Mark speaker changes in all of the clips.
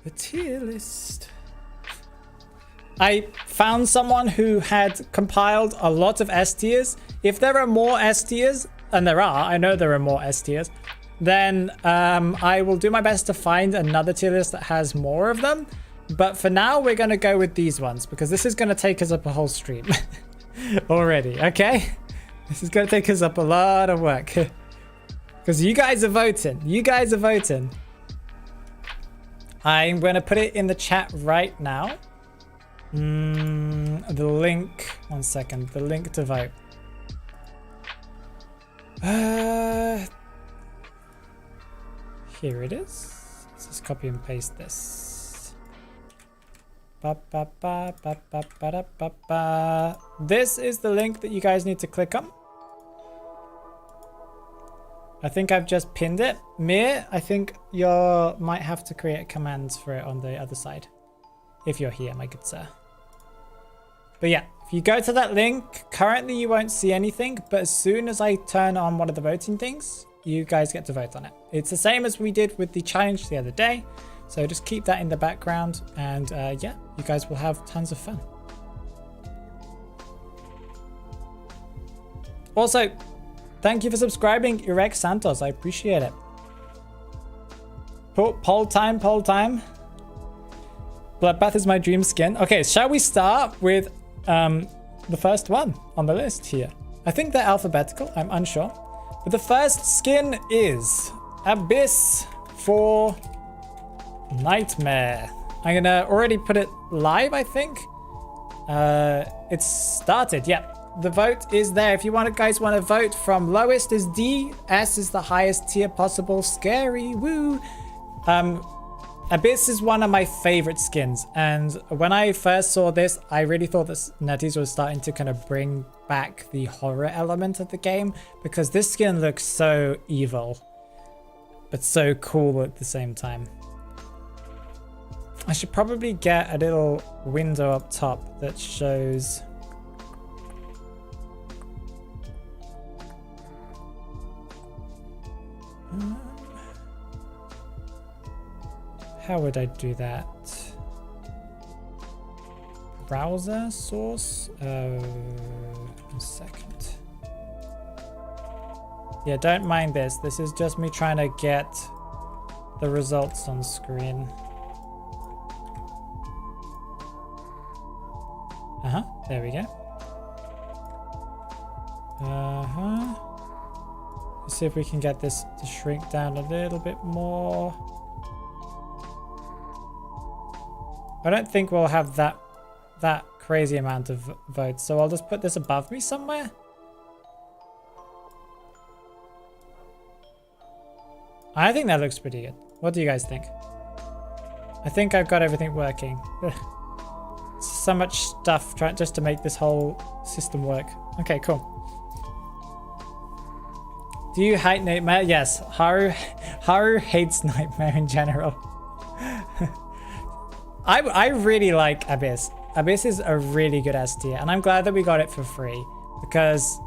Speaker 1: The tier list. I found someone who had compiled a lot of S tiers. If there are more S tiers, and there are, I know there are more S tiers, then I will do my best to find another tier list that has more of them. But for now, we're going to go with these ones because this is going to take us up a whole stream already, okay? This is going to take us up a lot of work because you guys are voting. You guys are voting. I'm going to put it in the chat right now. The link, one second, the link to vote. Here it is. Let's just copy and paste this. This is the link that you guys need to click on. I think I've just pinned it. Mir, I think you might have to create commands for it on the other side. If you're here, my good sir. But yeah, if you go to that link, currently you won't see anything, but as soon as I turn on one of the voting things, you guys get to vote on it. It's the same as we did with the challenge the other day. So just keep that in the background and yeah, you guys will have tons of fun. Also, thank you for subscribing, Irek Santos. I appreciate it. Poll time, poll time. Bloodbath is my dream skin. Okay, shall we start with the first one on the list here? I think they're alphabetical, I'm unsure. But the first skin is Abyss for Nightmare. I'm gonna already put it live, I think. It's started, yeah. The vote is there. If you guys want to vote, from lowest is D, S is the highest tier possible. Scary, woo. Abyss is one of my favorite skins, and when I first saw this, I really thought that NetEase was starting to kind of bring back the horror element of the game, because this skin looks so evil, but so cool at the same time. I should probably get a little window up top that shows... How would I do that? Browser source? One second. Yeah, don't mind this. This is just me trying to get the results on screen. There we go. Let's see if we can get this to shrink down a little bit more. I don't think we'll have that crazy amount of votes, so I'll just put this above me somewhere. I think that looks pretty good. What do you guys think? I think I've got everything working. So much stuff trying just to make this whole system work. Okay, cool. Do you hate Nightmare? Yes, Haru hates Nightmare in general. I really like Abyss. Abyss is a really good S tier, and I'm glad that we got it for free because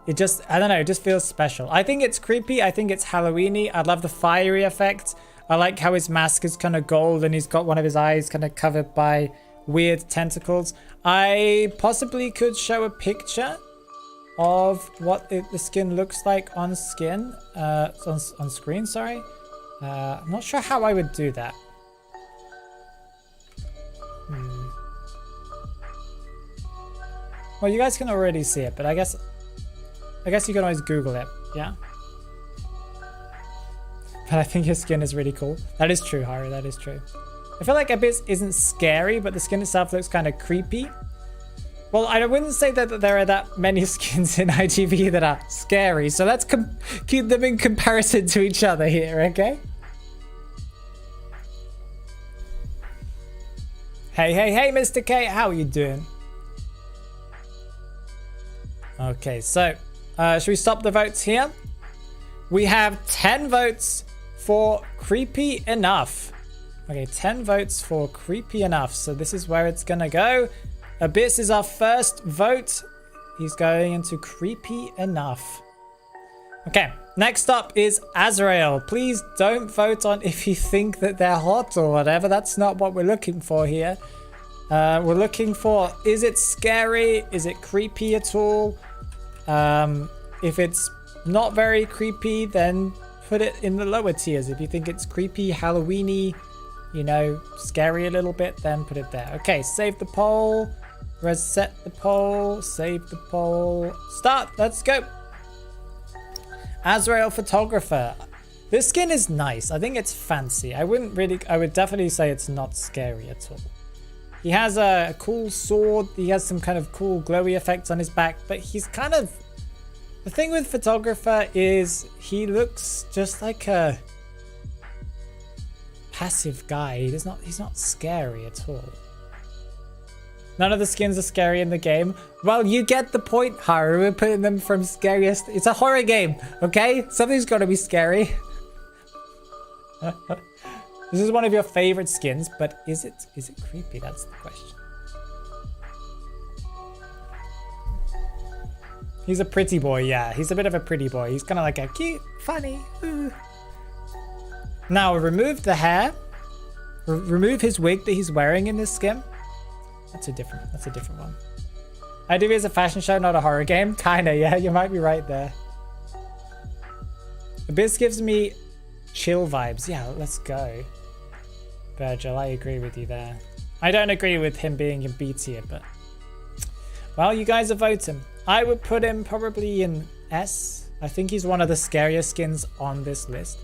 Speaker 1: it just, I don't know, it just feels special. I think it's creepy. I think it's Halloween-y. I love the fiery effect. I like how his mask is kind of gold and he's got one of his eyes kind of covered by weird tentacles. I possibly could show a picture of what the skin looks like on screen. Sorry. I'm not sure how I would do that. Well, you guys can already see it, but I guess you can always Google it, yeah? But I think his skin is really cool. That is true, Haru, that is true. I feel like Abyss isn't scary, but the skin itself looks kind of creepy. Well, I wouldn't say that there are that many skins in IGV that are scary, so let's keep them in comparison to each other here, okay? Hey, Mr. K, how are you doing? Okay, so should we stop the votes here? We have 10 votes for creepy enough. Okay, 10 votes for creepy enough. So this is where it's gonna go. Abyss is our first vote. He's going into creepy enough. Okay, Next up is Azrael. Please don't vote on if you think that they're hot or whatever. That's not what we're looking for here. We're looking for, is it scary? Is it creepy at all? If it's not very creepy, then put it in the lower tiers. If you think it's creepy, Halloweeny, you know, scary a little bit, then put it there. Okay, save the poll. Reset the poll. Save the poll. Start. Let's go. Azrael Photographer. This skin is nice. I think it's fancy. I would definitely say it's not scary at all. He has a cool sword. He has some kind of cool glowy effects on his back, but he's kind of... The thing with Photographer is he looks just like a passive guy. He's not scary at all. None of the skins are scary in the game. Well, you get the point, Haru. We're putting them from scariest. It's a horror game, okay? Something's got to be scary. This is one of your favorite skins, but is it creepy? That's the question. He's a pretty boy, yeah. He's a bit of a pretty boy. He's kind of like a cute, funny. Ooh. Now, remove the hair. Remove his wig that he's wearing in this skin. That's a different one. IDV is a fashion show, not a horror game. Kinda, yeah, you might be right there. Abyss gives me chill vibes. Yeah, let's go. Virgil, I agree with you there. I don't agree with him being in B tier, but... Well, you guys are voting. I would put him probably in S. I think he's one of the scariest skins on this list.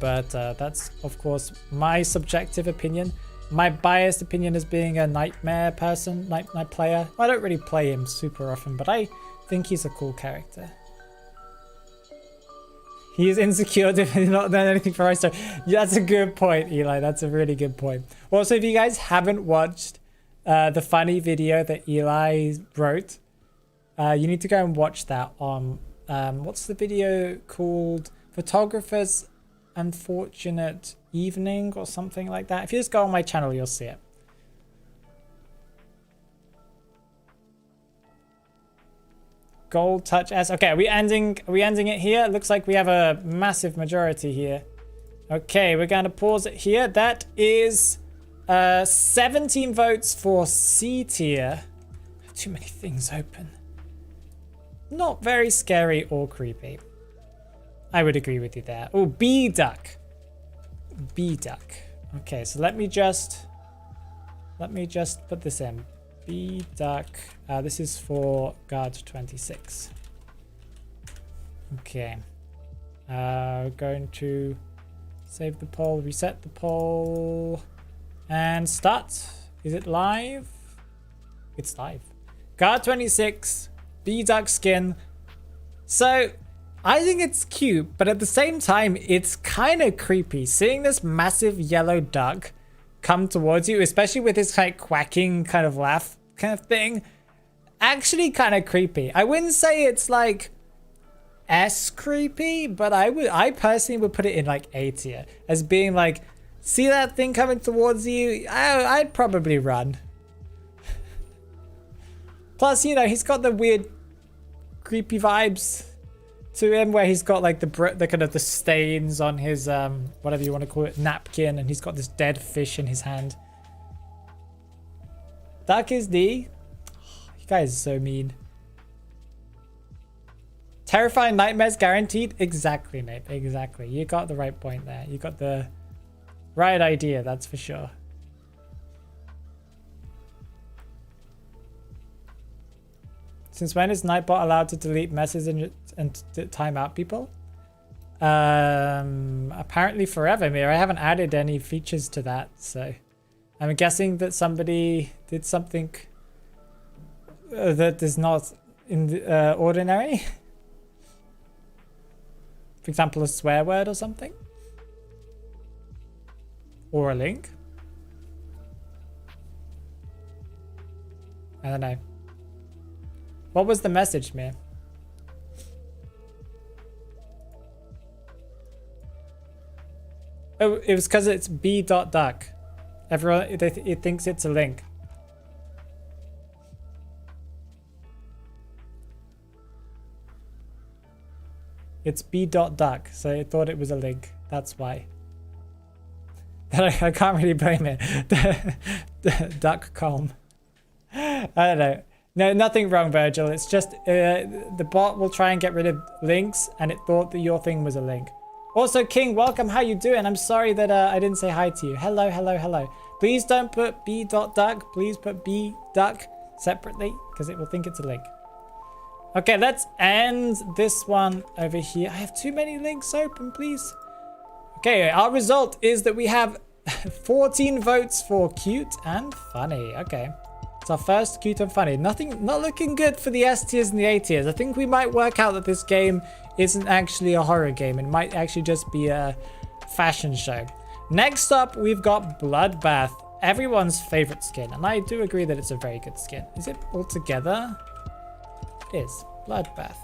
Speaker 1: But that's, of course, my subjective opinion. My biased opinion as being a nightmare person, night player. I don't really play him super often, but I think he's a cool character. He is insecure if he's not done anything for us. So yeah, that's a good point, Eli. That's a really good point. Also, if you guys haven't watched the funny video that Eli wrote, you need to go and watch that on, what's the video called? Photographer's Unfortunate Evening or something like that. If you just go on my channel, you'll see it. Gold touch S. Okay, are we ending it here? It looks like we have a massive majority here. Okay, we're going to pause it here. That is 17 votes for C tier. Too many things open. Not very scary or creepy. I would agree with you there. Oh, B duck. B duck. Okay, so let me just put this in. B duck. This is for guard 26. Okay. Going to save the poll, reset the poll, and start. Is it live? It's live. Guard 26. B duck skin. So I think it's cute, but at the same time, it's kind of creepy. Seeing this massive yellow duck come towards you, especially with this like quacking kind of laugh kind of thing, actually kind of creepy. I wouldn't say it's like S creepy, but I personally would put it in like A tier as being like, see that thing coming towards you? I'd probably run. Plus, you know, he's got the weird creepy vibes to him where he's got like the kind of the stains on his whatever you want to call it, napkin, and he's got this dead fish in his hand. Duck is D. Oh, you guys are so mean. Terrifying nightmares guaranteed. Exactly, Nate. Exactly. You got the right point there. You got the right idea, that's for sure. Since when is Nightbot allowed to delete messages and time out people? Apparently forever, Mir. I haven't added any features to that, so I'm guessing that somebody did something that is not in the ordinary. For example, a swear word or something, or a link. I don't know. What was the message, man? Oh, it was because it's b.duck. Everyone, it thinks it's a link. It's b.duck, so it thought it was a link. That's why. I can't really blame it. Duck calm. I don't know. No, nothing wrong, Virgil. It's just the bot will try and get rid of links, and it thought that your thing was a link. Also, King, welcome. How you doing? I'm sorry that I didn't say hi to you. Hello, hello, hello. Please don't put b.duck. Please put b.duck separately, because it will think it's a link. Okay, let's end this one over here. I have too many links open, please. Okay, our result is that we have 14 votes for cute and funny. Okay. It's our first cute and funny. Not looking good for the S tiers and the A tiers. I think we might work out that this game isn't actually a horror game. It might actually just be a fashion show. Next up, we've got Bloodbath, everyone's favorite skin. And I do agree that it's a very good skin. Is it all together? It is. Bloodbath.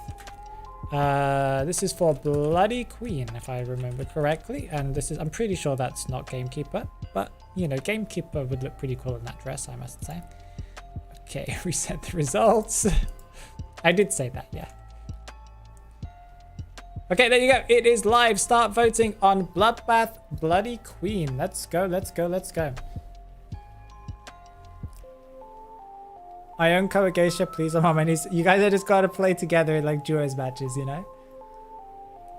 Speaker 1: This is for Bloody Queen, if I remember correctly. And this is, I'm pretty sure that's not Gamekeeper. But, you know, Gamekeeper would look pretty cool in that dress, I must say. Okay, reset the results. I did say that, yeah. Okay, there you go. It is live. Start voting on Bloodbath Bloody Queen. Let's go, let's go, let's go. I own Kowageisha, please. I'm on my knees. You guys have just got to play together in like duos matches, you know?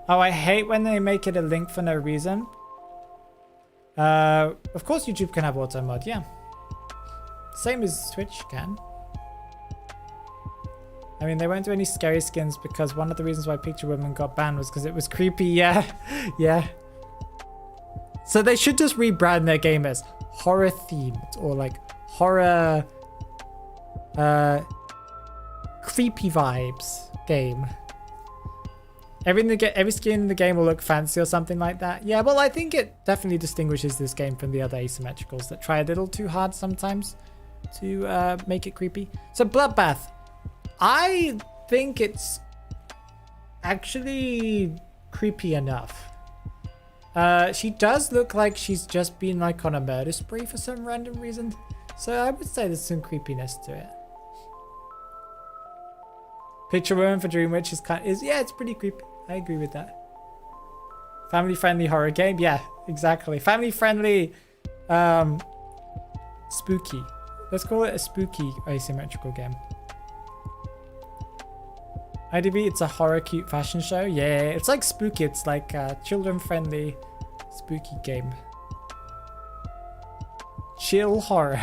Speaker 1: Oh, I hate when they make it a link for no reason. Of course YouTube can have auto mod, yeah. Same as Twitch can. I mean, they won't do any scary skins because one of the reasons why Picture Woman got banned was because it was creepy. Yeah, yeah. So they should just rebrand their game as horror themed or like horror, creepy vibes game. Every skin in the game will look fancy or something like that. Yeah, well, I think it definitely distinguishes this game from the other asymmetricals that try a little too hard sometimes to make it creepy. So Bloodbath, I think it's actually creepy enough. She does look like she's just been like on a murder spree for some random reason. So I would say there's some creepiness to it. Picture Woman for Dream Witch yeah, it's pretty creepy. I agree with that. Family friendly horror game, yeah, exactly. Family friendly, spooky. Let's call it a spooky asymmetrical game. IDB, it's a horror cute fashion show. Yeah, it's like spooky. It's like a children-friendly spooky game. Chill horror.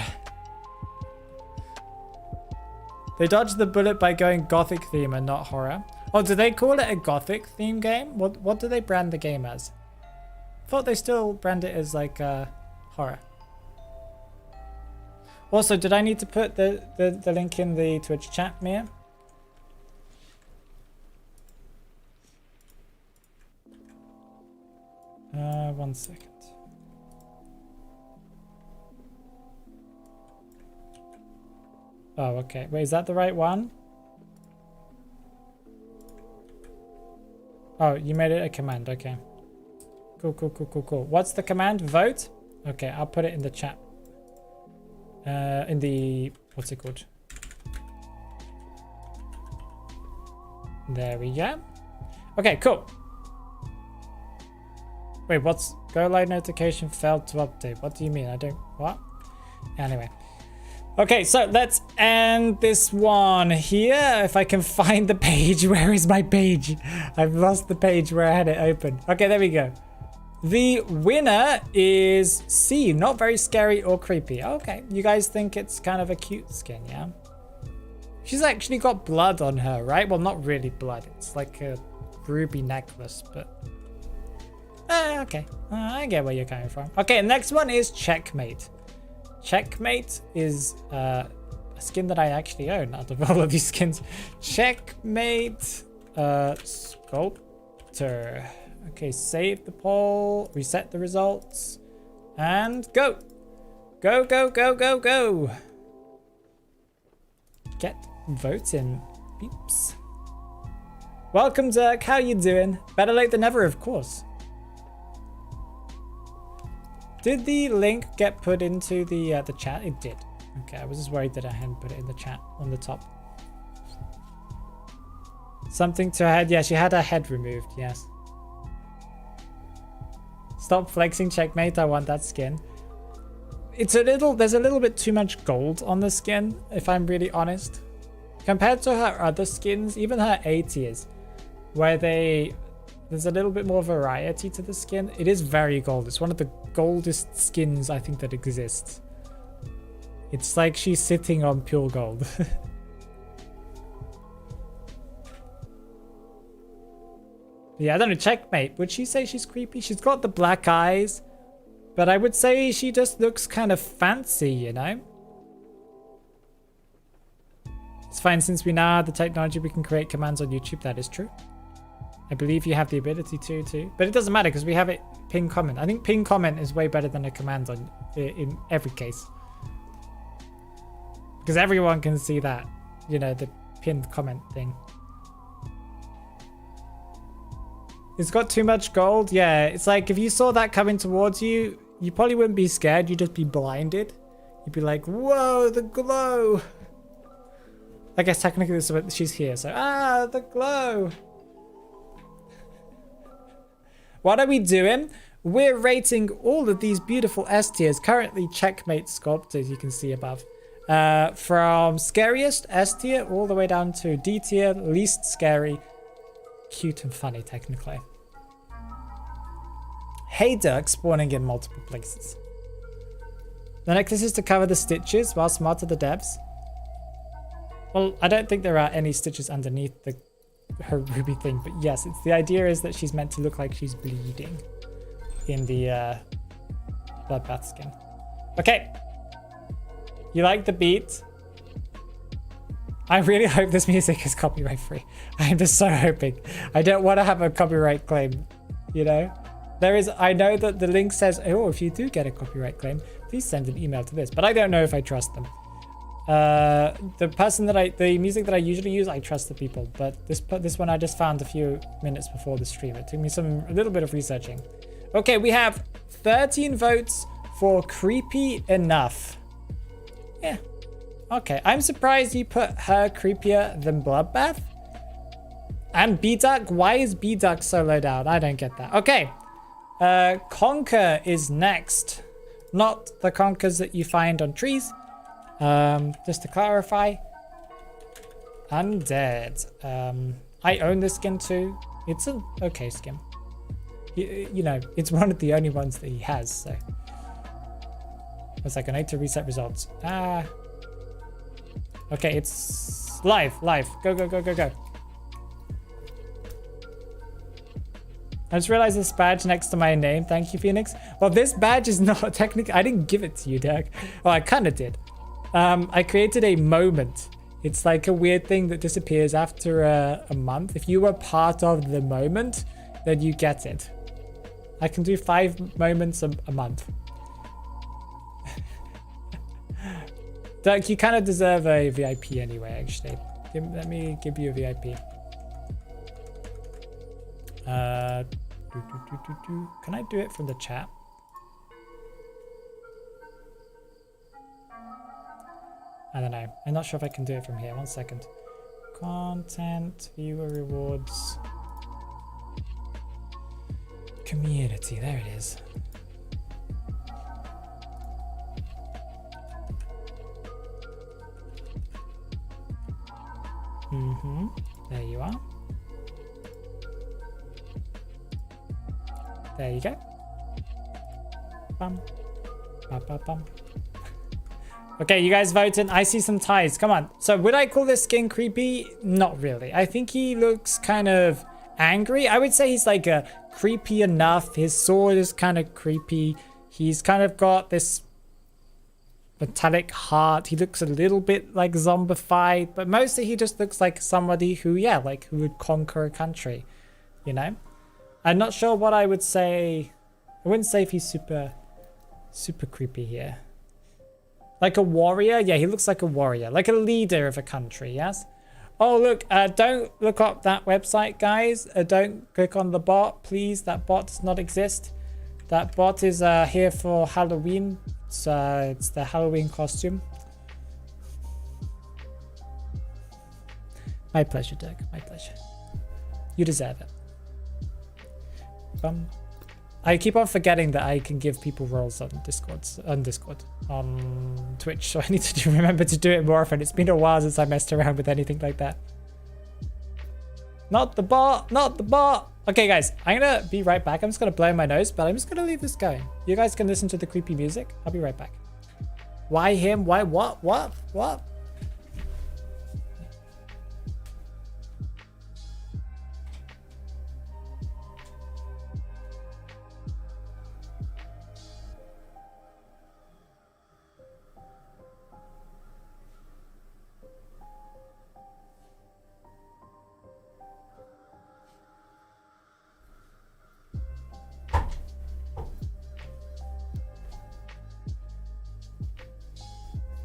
Speaker 1: They dodged the bullet by going gothic theme and not horror. Oh, do they call it a gothic theme game? What do they brand the game as? I thought they still brand it as like horror. Also, did I need to put the link in the Twitch chat, Mia? 1 second. Oh, okay. Wait, is that the right one? Oh, you made it a command. Okay. Cool, cool, cool, cool, cool. What's the command? Vote? Okay, I'll put it in the chat. In the... What's it called? There we go. Okay, cool. Wait, what's... Go live notification failed to update. What do you mean? I don't... What? Anyway. Okay, so let's end this one here. If I can find the page. Where is my page? I've lost the page where I had it open. Okay, there we go. The winner is C. Not very scary or creepy. Okay, you guys think it's kind of a cute skin, yeah? She's actually got blood on her, right? Well, not really blood. It's like a ruby necklace, but... okay. I get where you're coming from. Okay, next one is Checkmate. Checkmate is a skin that I actually own out of all of these skins. Checkmate Sculptor. Okay, save the poll, reset the results, and go. Go, go, go, go, go. Get voting, peeps. Welcome, Dirk. How you doing? Better late than never, of course. Did the link get put into the chat? It did. Okay, I was just worried that I hadn't put it in the chat on the top. Something to her head. Yeah, she had her head removed. Yes. Stop flexing, Checkmate. I want that skin. It's a little, there's a little bit too much gold on the skin, if I'm really honest. Compared to her other skins, even her A tiers, where there's a little bit more variety to the skin. It is very gold. It's one of the goldest skins I think that exists. It's like she's sitting on pure gold. Yeah, I don't know, Checkmate. Would she say she's creepy? She's got the black eyes, but I would say she just looks kind of fancy, you know? It's fine, since we now have the technology, we can create commands on YouTube. That is true. I believe you have the ability to too, but it doesn't matter because we have it pin comment. I think pin comment is way better than a command on in every case, because everyone can see that, you know, the pinned comment thing. It's got too much gold. Yeah, it's like if you saw that coming towards you, you probably wouldn't be scared. You'd just be blinded. You'd be like, whoa, the glow. I guess technically this is what she's here. So, the glow. What are we doing? We're rating all of these beautiful S tiers. Currently Checkmate sculpt, as you can see above. From scariest S tier all the way down to D tier, least scary. Cute and funny, technically. Hey Duck spawning in multiple places. The necklace is to cover the stitches, while smart are the devs. Well, I don't think there are any stitches underneath her ruby thing, but yes, it's the idea is that she's meant to look like she's bleeding in the Bloodbath skin. Okay. You like the beat? I really hope this music is copyright free. I'm just so hoping. I don't want to have a copyright claim, you know? I know that the link says, oh, if you do get a copyright claim, please send an email to this, but I don't know if I trust them. The music that I usually use, I trust the people, but this one I just found a few minutes before the stream. It took me a little bit of researching. Okay, we have 13 votes for creepy enough. Yeah. Okay, I'm surprised you put her creepier than Bloodbath. And B-Duck? Why is B-Duck so low down? I don't get that. Okay. Conker is next. Not the conkers that you find on trees. Just to clarify. Undead. I own this skin too. It's an okay skin. You know, it's one of the only ones that he has, so. It's like I need to reset results. Okay, it's live. Go. I just realized this badge next to my name. Thank you, Phoenix. Well, this badge is not technically, I didn't give it to you, Dirk. Well, I kind of did. I created a moment. It's like a weird thing that disappears after a month. If you were part of the moment, then you get it. I can do 5 moments a month. Dirk, you kind of deserve a VIP anyway, actually. Let me give you a VIP. Can I do it from the chat? I don't know. I'm not sure if I can do it from here. 1 second. Content, viewer rewards. Community, there it is. There you are. There you go. Bum. Bum. Okay, you guys voted. I see some ties. Come on. So would I call this skin creepy? Not really. I think he looks kind of angry. I would say he's like a creepy enough. His sword is kind of creepy. He's kind of got this metallic heart. He looks a little bit like zombified, but mostly he just looks like somebody who, yeah, like who would conquer a country, you know? I'm not sure what I would say. I wouldn't say if he's super creepy here. Like a warrior? Yeah, he looks like a warrior. Like a leader of a country, yes? Oh, look, don't look up that website, guys. Don't click on the bot, please. That bot does not exist. That bot is here for Halloween. So it's the Halloween costume. My pleasure, Dirk. My pleasure. You deserve it. I keep on forgetting that I can give people roles on Discord, on Twitch, so I need to remember to do it more often. It's been a while since I messed around with anything like that. Not the bot, not the bot. Okay, guys, I'm gonna be right back. I'm just gonna blow my nose, but I'm just gonna leave this going. You guys can listen to the creepy music. I'll be right back. Why him? Why what? What? What?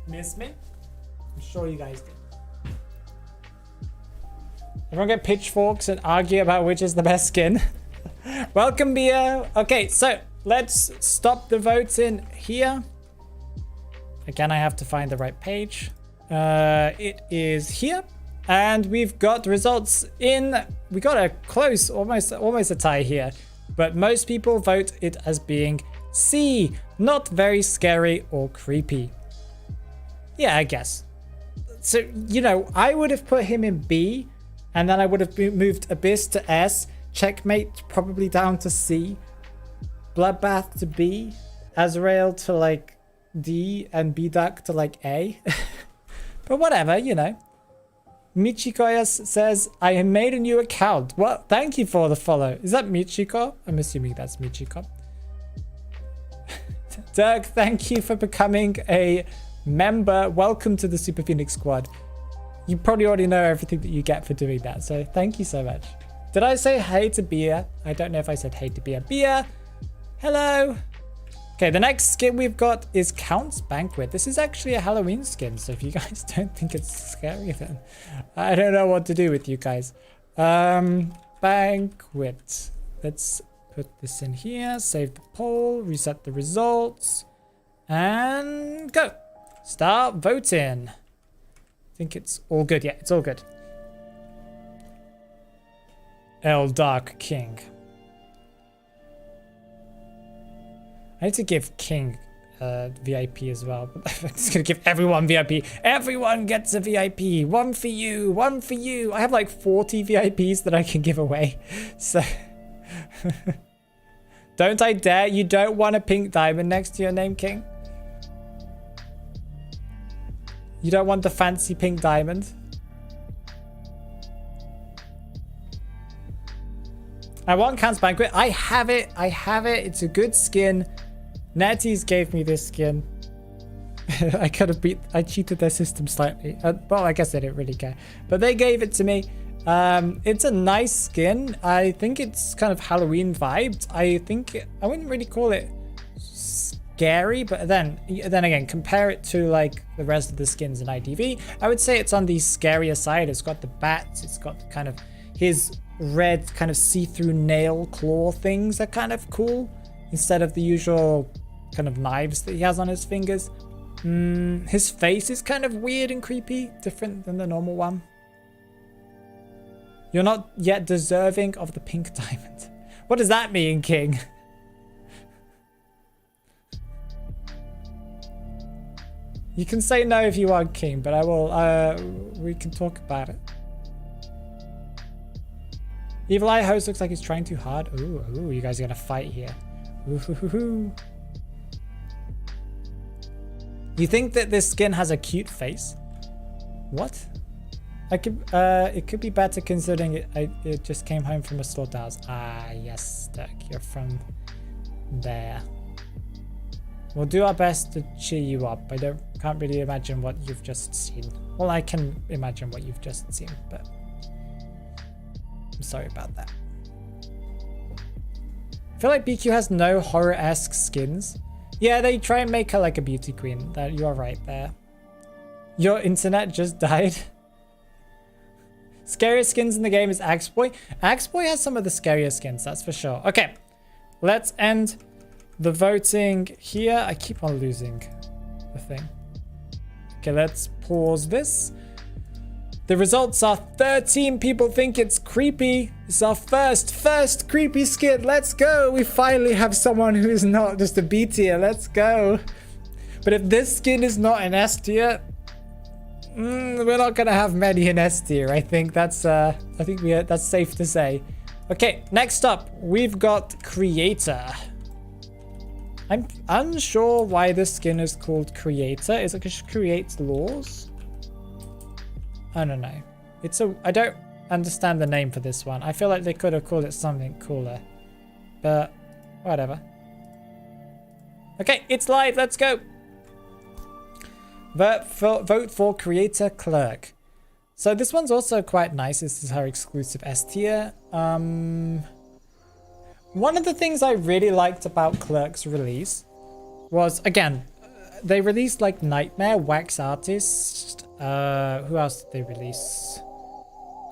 Speaker 1: Miss me? I'm sure you guys did. Everyone get pitchforks and argue about which is the best skin. Welcome, Bia. Okay, so let's stop the votes in here. Again, I have to find the right page. It is here. And we've got results in. We got a close, almost a tie here. But most people vote it as being C. Not very scary or creepy. Yeah, I guess. So, you know, I would have put him in B, and then I would have moved Abyss to S, Checkmate probably down to C, Bloodbath to B, Azrael to like D, and B-Duck to like A. But whatever, you know. Michikoyas says, I made a new account. Well, thank you for the follow. Is that Michiko? I'm assuming that's Michiko. Dirk, thank you for becoming a member. Welcome to the Super Phoenix squad. You probably already know everything that you get for doing that, so thank you so much. Did I say hey to Bia? I don't know if I said hey to Bia. Bia, hello. Okay, the next skin we've got is Count's Banquet. This is actually a Halloween skin, so if you guys don't think it's scary, then I don't know what to do with you guys. Banquet. Let's put this in here, save the poll, reset the results, and go. Start voting. I think it's all good. Yeah, it's all good. El Dark King. I need to give King VIP as well. I'm just gonna give everyone VIP. Everyone gets a VIP. One for you, one for you. I have like 40 VIPs that I can give away. So don't I dare. You don't want a pink diamond next to your name, King? You don't want the fancy pink diamond? I want Count's Banquet. I have it. I have it. It's a good skin. Netties gave me this skin. I cheated their system slightly. Well, I guess they didn't really care. But they gave it to me. It's a nice skin. I think it's kind of Halloween vibed. I wouldn't really call it scary, but then again, compare it to like the rest of the skins in IDV. I would say it's on the scarier side. It's got the bats. It's got kind of his red kind of see-through nail claw things are kind of cool instead of the usual kind of knives that he has on his fingers. His face is kind of weird and creepy, different than the normal one. You're not yet deserving of the pink diamond. What does that mean, King? You can say no if you want, King, but I will, we can talk about it. Evil Eye Host looks like he's trying too hard. Ooh, you guys are gonna fight here. Ooh. You think that this skin has a cute face? What? It could be better considering it just came home from a slaughterhouse. Ah, yes, Dirk, you're from there. We'll do our best to cheer you up. I can't really imagine what you've just seen. Well, I can imagine what you've just seen, but I'm sorry about that. I feel like BQ has no horror-esque skins. Yeah, they try and make her like a beauty queen. You're right there. Your internet just died. Scariest skins in the game is Axeboy. Axeboy has some of the scariest skins, that's for sure. Okay, let's end the voting here. I keep on losing the thing. Okay, let's pause this. The results are 13 people think it's creepy. It's our first creepy skin. Let's go. We finally have someone who is not just a B tier. Let's go. But if this skin is not an S tier, we're not gonna have many in S tier. I think that's that's safe to say. Okay, next up we've got Creator. I'm unsure why this skin is called Creator. Is it because she creates laws? I don't know. I don't understand the name for this one. I feel like they could have called it something cooler, but whatever. Okay, it's live. Let's go. Vote for Creator Clerk. So this one's also quite nice. This is her exclusive S tier. One of the things I really liked about Clerk's release was, again, they released like Nightmare, Wax Artist. Who else did they release?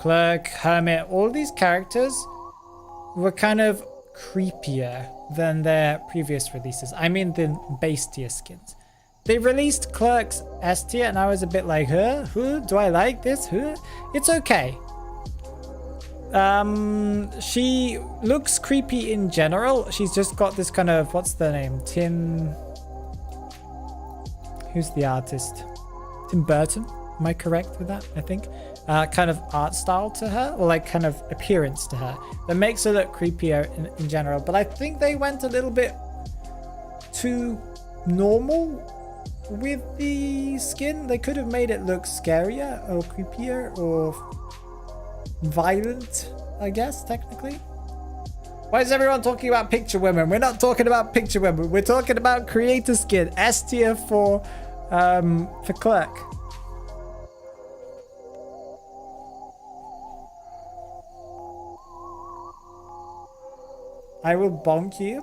Speaker 1: Clerk, Hermit. All these characters were kind of creepier than their previous releases. I mean the base tier skins. They released Clerk's S tier and I was a bit like, do I like this? It's okay. She looks creepy in general. She's just got this kind of, what's the name? Who's the artist? Tim Burton. Am I correct with that? I think. Kind of art style to her, or like kind of appearance to her that makes her look creepier in general. But I think they went a little bit too normal with the skin. They could have made it look scarier or creepier or violent, I guess, technically. Why is everyone talking about picture women? We're not talking about picture women. We're talking about Creator skin. S tier for Clerk. I will bonk you.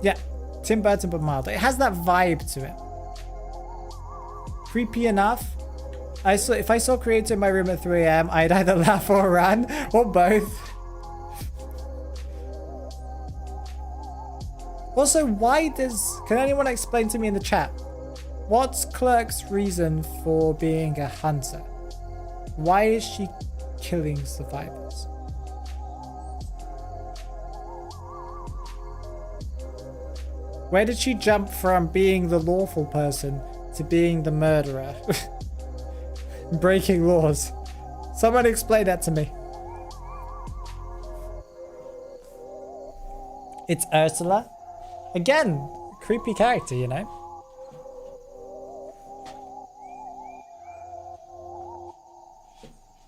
Speaker 1: Yeah, Tim Burton but milder. It has that vibe to it. Creepy enough. If I saw Creator in my room at 3 AM, I'd either laugh or run, or both. Also, can anyone explain to me in the chat, what's Clerk's reason for being a hunter? Why is she killing survivors? Where did she jump from being the lawful person to being the murderer? Breaking laws. Someone explain that to me. It's Ursula. Again, creepy character, you know?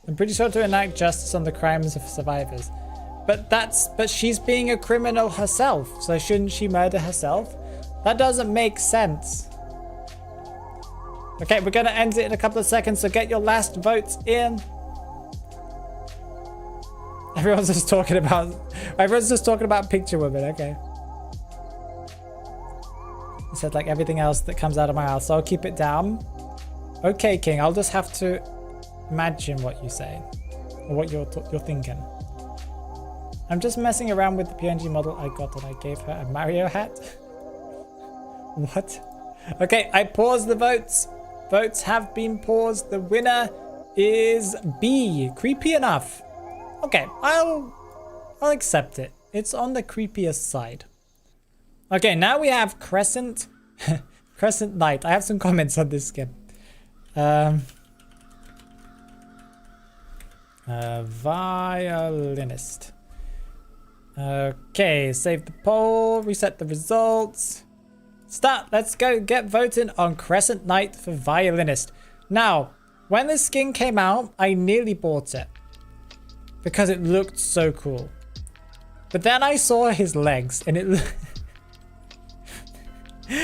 Speaker 1: I'm pretty sure to enact justice on the crimes of survivors. But she's being a criminal herself, so shouldn't she murder herself? That doesn't make sense. Okay, we're gonna end it in a couple of seconds, so get your last votes in. Everyone's just talking about picture women, okay. I said like everything else that comes out of my mouth, so I'll keep it down. Okay, King, I'll just have to imagine what you say, or what you're thinking. I'm just messing around with the PNG model I got and I gave her a Mario hat. What? Okay, I paused the votes. Votes have been paused. The winner is B. Creepy enough. Okay, I'll accept it. It's on the creepiest side. Okay, now we have Crescent. Crescent Knight. I have some comments on this skin. Violinist. Okay, save the poll, reset the results. Start, let's go get voting on Crescent Knight for Violinist. Now, when this skin came out, I nearly bought it because it looked so cool. But then I saw his legs and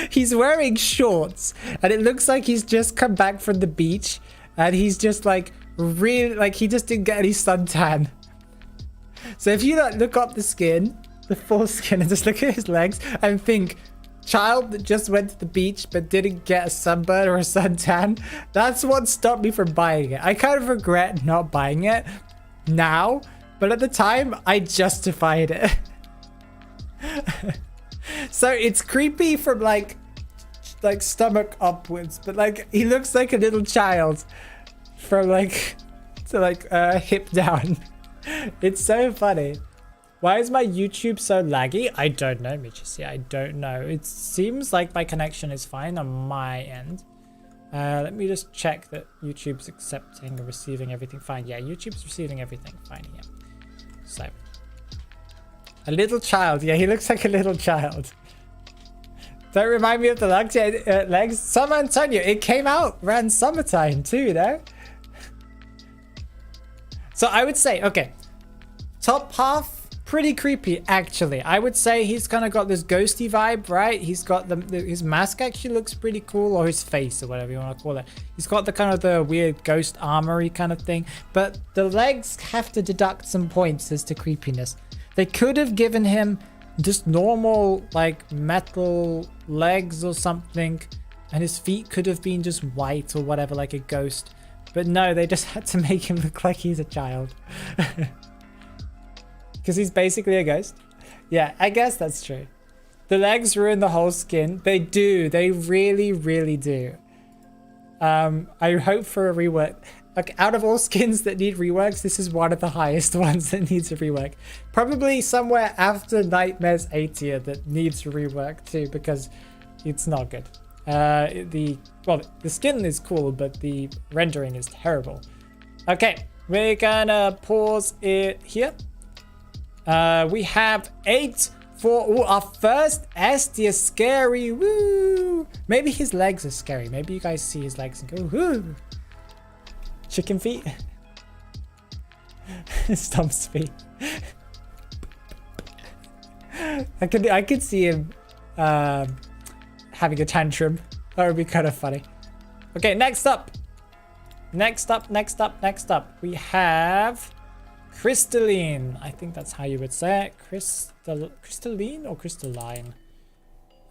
Speaker 1: he's wearing shorts and it looks like he's just come back from the beach and he's just like really, like he just didn't get any suntan. So if you look up the skin, the full skin, and just look at his legs and think, child that just went to the beach but didn't get a sunburn or a suntan, that's what stopped me from buying it. I kind of regret not buying it now, but at the time, I justified it. So it's creepy from like stomach upwards, but like he looks like a little child from like to like hip down. It's so funny. Why is my YouTube so laggy? I don't know, Michisi. I don't know. It seems like my connection is fine on my end. Let me just check that YouTube's accepting and receiving everything fine. Yeah, YouTube's receiving everything fine here. So, a little child. Yeah, he looks like a little child. Don't remind me of the legs. Legs. Summer Antonio. It came out around summertime too, you know? So I would say, okay, top half, pretty creepy, actually. I would say he's kind of got this ghosty vibe, right? He's got his mask actually looks pretty cool, or his face, or whatever you want to call it. He's got the kind of the weird ghost armory kind of thing, but the legs have to deduct some points as to creepiness. They could have given him just normal, like, metal legs or something, and his feet could have been just white or whatever, like a ghost. But no, they just had to make him look like he's a child. Because he's basically a ghost. Yeah, I guess that's true. The legs ruin the whole skin. They do. They really, really do. I hope for a rework. Like, out of all skins that need reworks, this is one of the highest ones that needs a rework. Probably somewhere after Nightmare's A tier that needs a rework too, because it's not good. The skin is cool, but the rendering is terrible. Okay, we're gonna pause it here. We have 8 for our first S tier scary. Woo! Maybe his legs are scary. Maybe you guys see his legs and go, woo! Chicken feet. Stomp's feet. I could see him having a tantrum. That would be kind of funny. Okay, next up. We have Crystalline. I think that's how you would say it. Crystalline or Crystalline?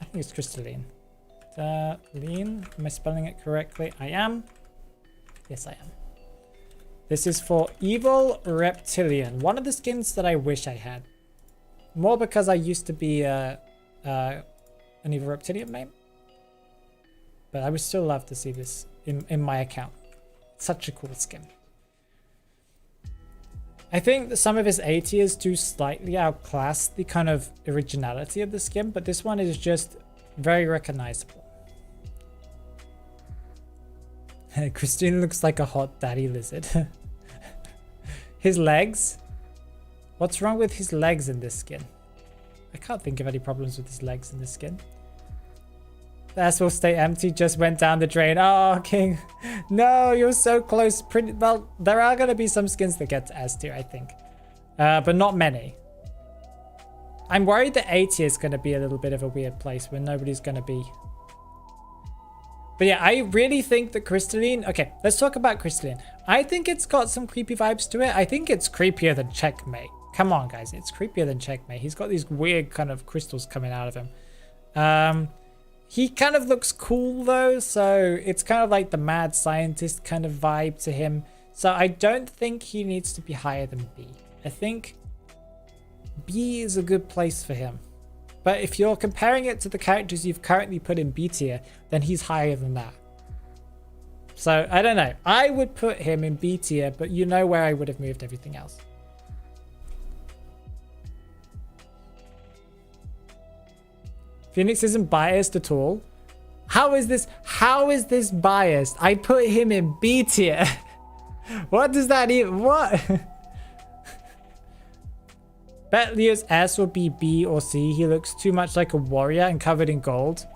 Speaker 1: I think it's Crystalline. Lean. Am I spelling it correctly? I am. Yes, I am. This is for Evil Reptilian. One of the skins that I wish I had. More because I used to be an Evil Reptilian main. But I would still love to see this in my account. Such a cool skin. I think that some of his A tiers do slightly outclass the kind of originality of the skin, but this one is just very recognizable. Christine looks like a hot daddy lizard. His legs? What's wrong with his legs in this skin? I can't think of any problems with his legs in this skin. The ass will stay empty, just went down the drain. Oh, King. No, you're so close. Well, there are going to be some skins that get to S tier, I think. But not many. I'm worried that A tier is going to be a little bit of a weird place where nobody's going to be. But yeah, I really think that Crystalline... Okay, let's talk about Crystalline. I think it's got some creepy vibes to it. I think it's creepier than Checkmate. Come on, guys. It's creepier than Checkmate. He's got these weird kind of crystals coming out of him. He kind of looks cool though, so it's kind of like the mad scientist kind of vibe to him. So I don't think he needs to be higher than B. I think B is a good place for him. But if you're comparing it to the characters you've currently put in B tier, then he's higher than that. So I don't know. I would put him in B tier, but you know where I would have moved everything else. Phoenix isn't biased at all. How is this biased? I put him in B tier. What does that even, what? Bet Leo's S will be B or C. He looks too much like a warrior and covered in gold.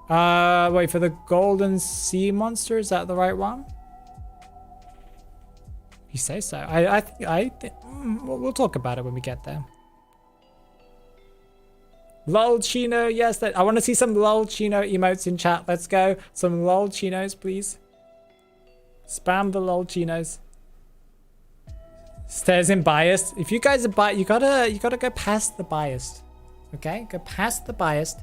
Speaker 1: Wait, for the golden sea monster, is that the right one? You say so. I think we'll talk about it when we get there. Lol Chino, yes, I want to see some Lol Chino emotes in chat. Let's go. Some Lol Chinos, please. Spam the Lol Chinos. Stairs in biased. If you guys are biased, you gotta go past the biased. Okay, go past the biased.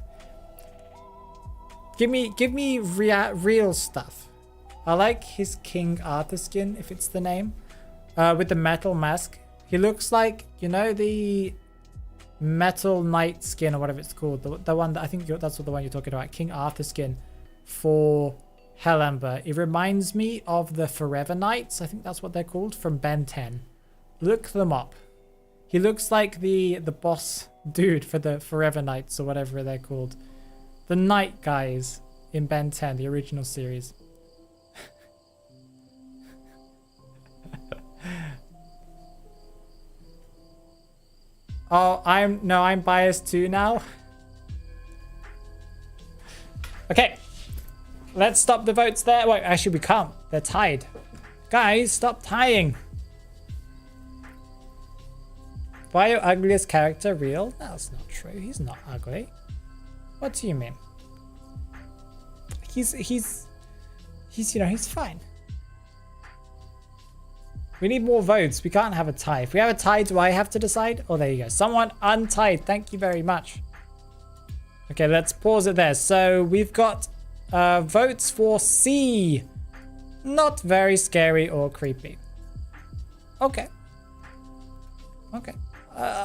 Speaker 1: Give me real stuff. I like his King Arthur skin, if it's the name, with the metal mask. He looks like, you know, the Metal Knight skin or whatever it's called. The one that I think that's the one you're talking about. King Arthur skin for Halbert. It reminds me of the Forever Knights. I think that's what they're called from Ben 10. Look them up. He looks like the boss dude for the Forever Knights or whatever they're called. The Knight guys in Ben 10, the original series. Oh, I'm biased too now. Okay. Let's stop the votes there. Wait, actually we can't. They're tied. Guys, stop tying. Why your ugliest character real? That's not true. He's not ugly. What do you mean? He's you know, he's fine. We need more votes. We can't have a tie. If we have a tie, do I have to decide? Oh, there you go. Someone untied. Thank you very much. Okay, let's pause it there. So we've got votes for C. Not very scary or creepy. Okay. Okay.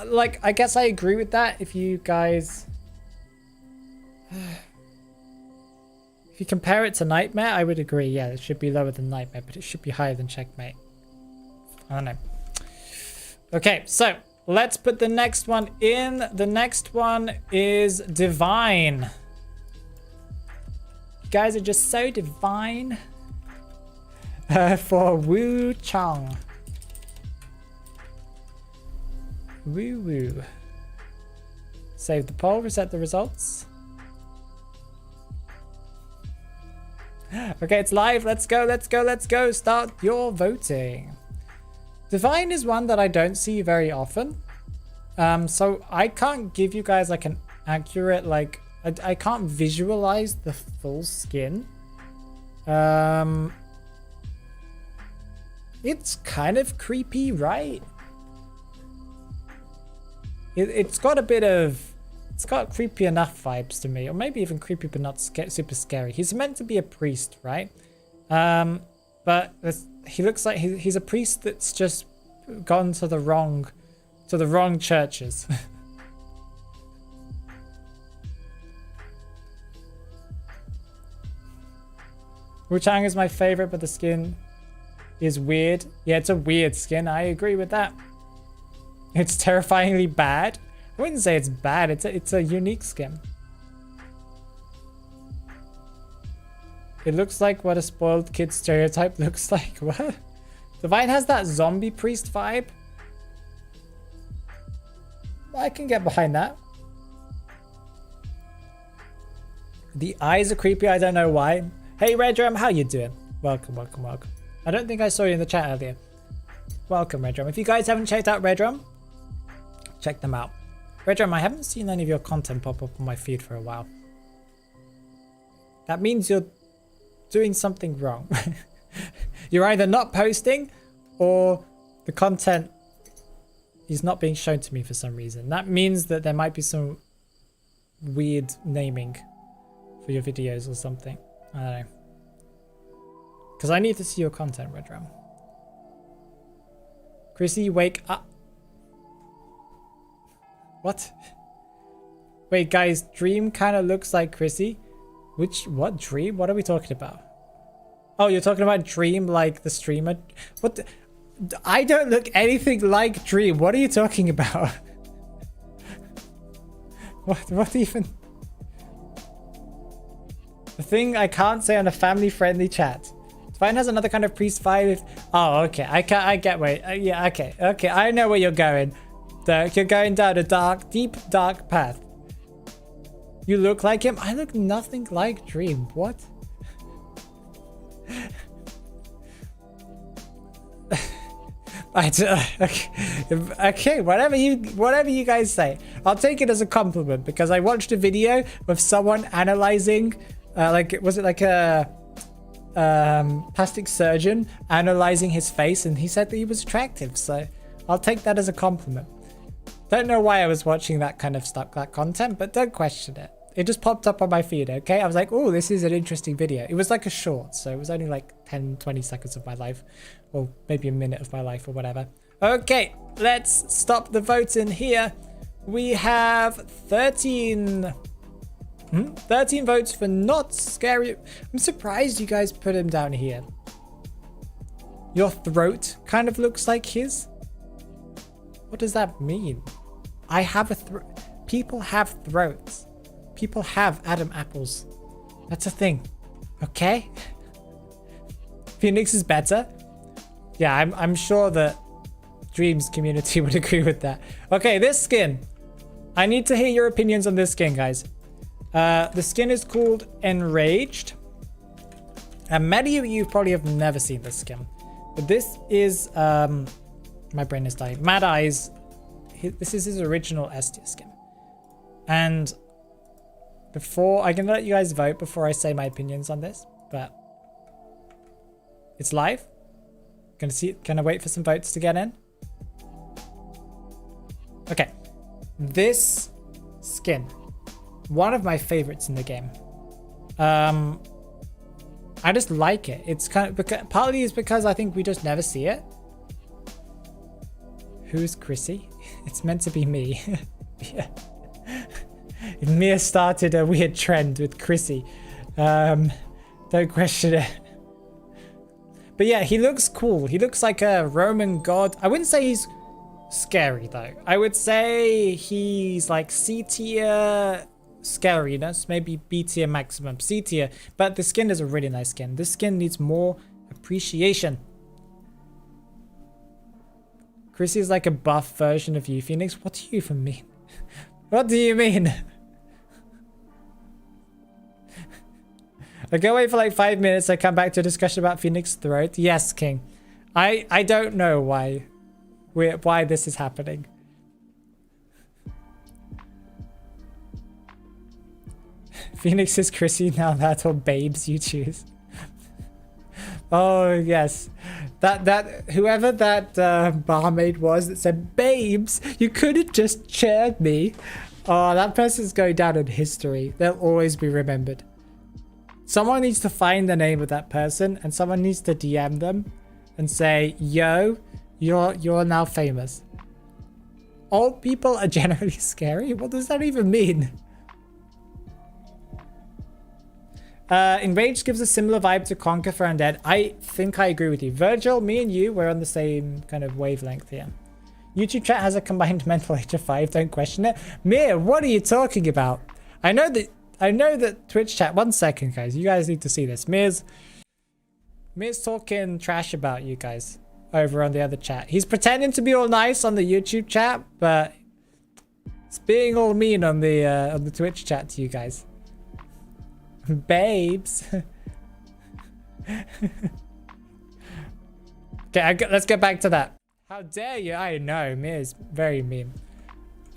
Speaker 1: Like, I guess I agree with that. If you guys... if you compare it to Nightmare, I would agree. Yeah, it should be lower than Nightmare, but it should be higher than Checkmate. I don't know. Okay, so let's put the next one in. The next one is Divine. You guys are just so divine. For Wu Chang. Woo woo. Save the poll, reset the results. Okay, it's live. Let's go, let's go, let's go. Start your voting. Divine is one that I don't see very often. So I can't give you guys like an accurate, like, I can't visualize the full skin. It's kind of creepy, right? It's got a bit of, it's got creepy enough vibes to me, or maybe even creepy but not super scary. He's meant to be a priest, right? But he looks like he's a priest that's just gone to the wrong churches. Wu Chang is my favorite, but the skin is weird. Yeah, it's a weird skin. I agree with that. It's terrifyingly bad. I wouldn't say it's bad. It's a unique skin. It looks like what a spoiled kid stereotype looks like. What? Divine has that zombie priest vibe. I can get behind that. The eyes are creepy. I don't know why. Hey Redrum, how you doing? Welcome, welcome, welcome. I don't think I saw you in the chat earlier. Welcome Redrum. If you guys haven't checked out Redrum, check them out. Redrum, I haven't seen any of your content pop up on my feed for a while. That means you're doing something wrong. You're either not posting or the content is not being shown to me for some reason. That means that there might be some weird naming for your videos or something. I don't know. Because I need to see your content, Redrum. Chrissy, wake up. What? Wait, guys, Dream kind of looks like Chrissy. What Dream? What are we talking about? Oh, you're talking about Dream like the streamer? What the, I don't look anything like Dream. What are you talking about? What even? The thing I can't say on a family-friendly chat. Divine has another kind of priest vibe. Oh, okay. I get where. Yeah, okay. Okay, I know where you're going. You're going down a deep, dark path. You look like him? I look nothing like Dream. What? Okay, whatever you guys say. I'll take it as a compliment because I watched a video of someone analyzing, was it like a plastic surgeon analyzing his face, and he said that he was attractive. So I'll take that as a compliment. Don't know why I was watching that kind of stuff, that content, but don't question it. It just popped up on my feed, okay? I was like, oh, this is an interesting video. It was like a short, so it was only like 10, 20 seconds of my life, or maybe a minute of my life or whatever. Okay, let's stop the votes in here. We have 13 votes for not scary. I'm surprised you guys put him down here. Your throat kind of looks like his. What does that mean? I have a throat. People have throats. People have Adam apples. That's a thing. Okay? Phoenix is better. Yeah, I'm sure that Dreams community would agree with that. Okay, this skin. I need to hear your opinions on this skin, guys. The skin is called Enraged. And many of you probably have never seen this skin. But this is... my brain is dying. Mad Eyes. This is his original S tier skin. And before... I can let you guys vote before I say my opinions on this. But... it's live. Gonna see... Can I wait for some votes to get in? Okay. This skin. One of my favorites in the game. I just like it. It's kind of... because, partly is because I think we just never see it. Who's Chrissy? It's meant to be me. Yeah. Mia started a weird trend with Chrissy. Don't question it. But yeah, he looks cool. He looks like a Roman god. I wouldn't say he's scary though. I would say he's like C tier scariness, maybe B tier maximum, C tier. But the skin is a really nice skin. This skin needs more appreciation. Chrissy is like a buff version of you, Phoenix. What do you even mean? What do you mean? I go away for like 5 minutes. I come back to a discussion about Phoenix's throat. Yes, King. I don't know why this is happening. Phoenix is Chrissy now. That's all babes you choose. Oh yes, that whoever that barmaid was that said babes, you could have just chaired me. Oh, that person's going down in history. They'll always be remembered. Someone needs to find the name of that person and someone needs to DM them and say, yo, you're now famous. Old people are generally scary? What does that even mean? Enraged gives a similar vibe to Conquer for Undead. I think I agree with you. Virgil, me and you, we're on the same kind of wavelength here. YouTube chat has a combined mental age of 5, don't question it. Mia, what are you talking about? I know that Twitch chat, 1 second guys, you guys need to see this. Mia's talking trash about you guys over on the other chat. He's pretending to be all nice on the YouTube chat, but it's being all mean on the Twitch chat to you guys. Babes. Okay, let's get back to that. How dare you? I know, Mia's very mean.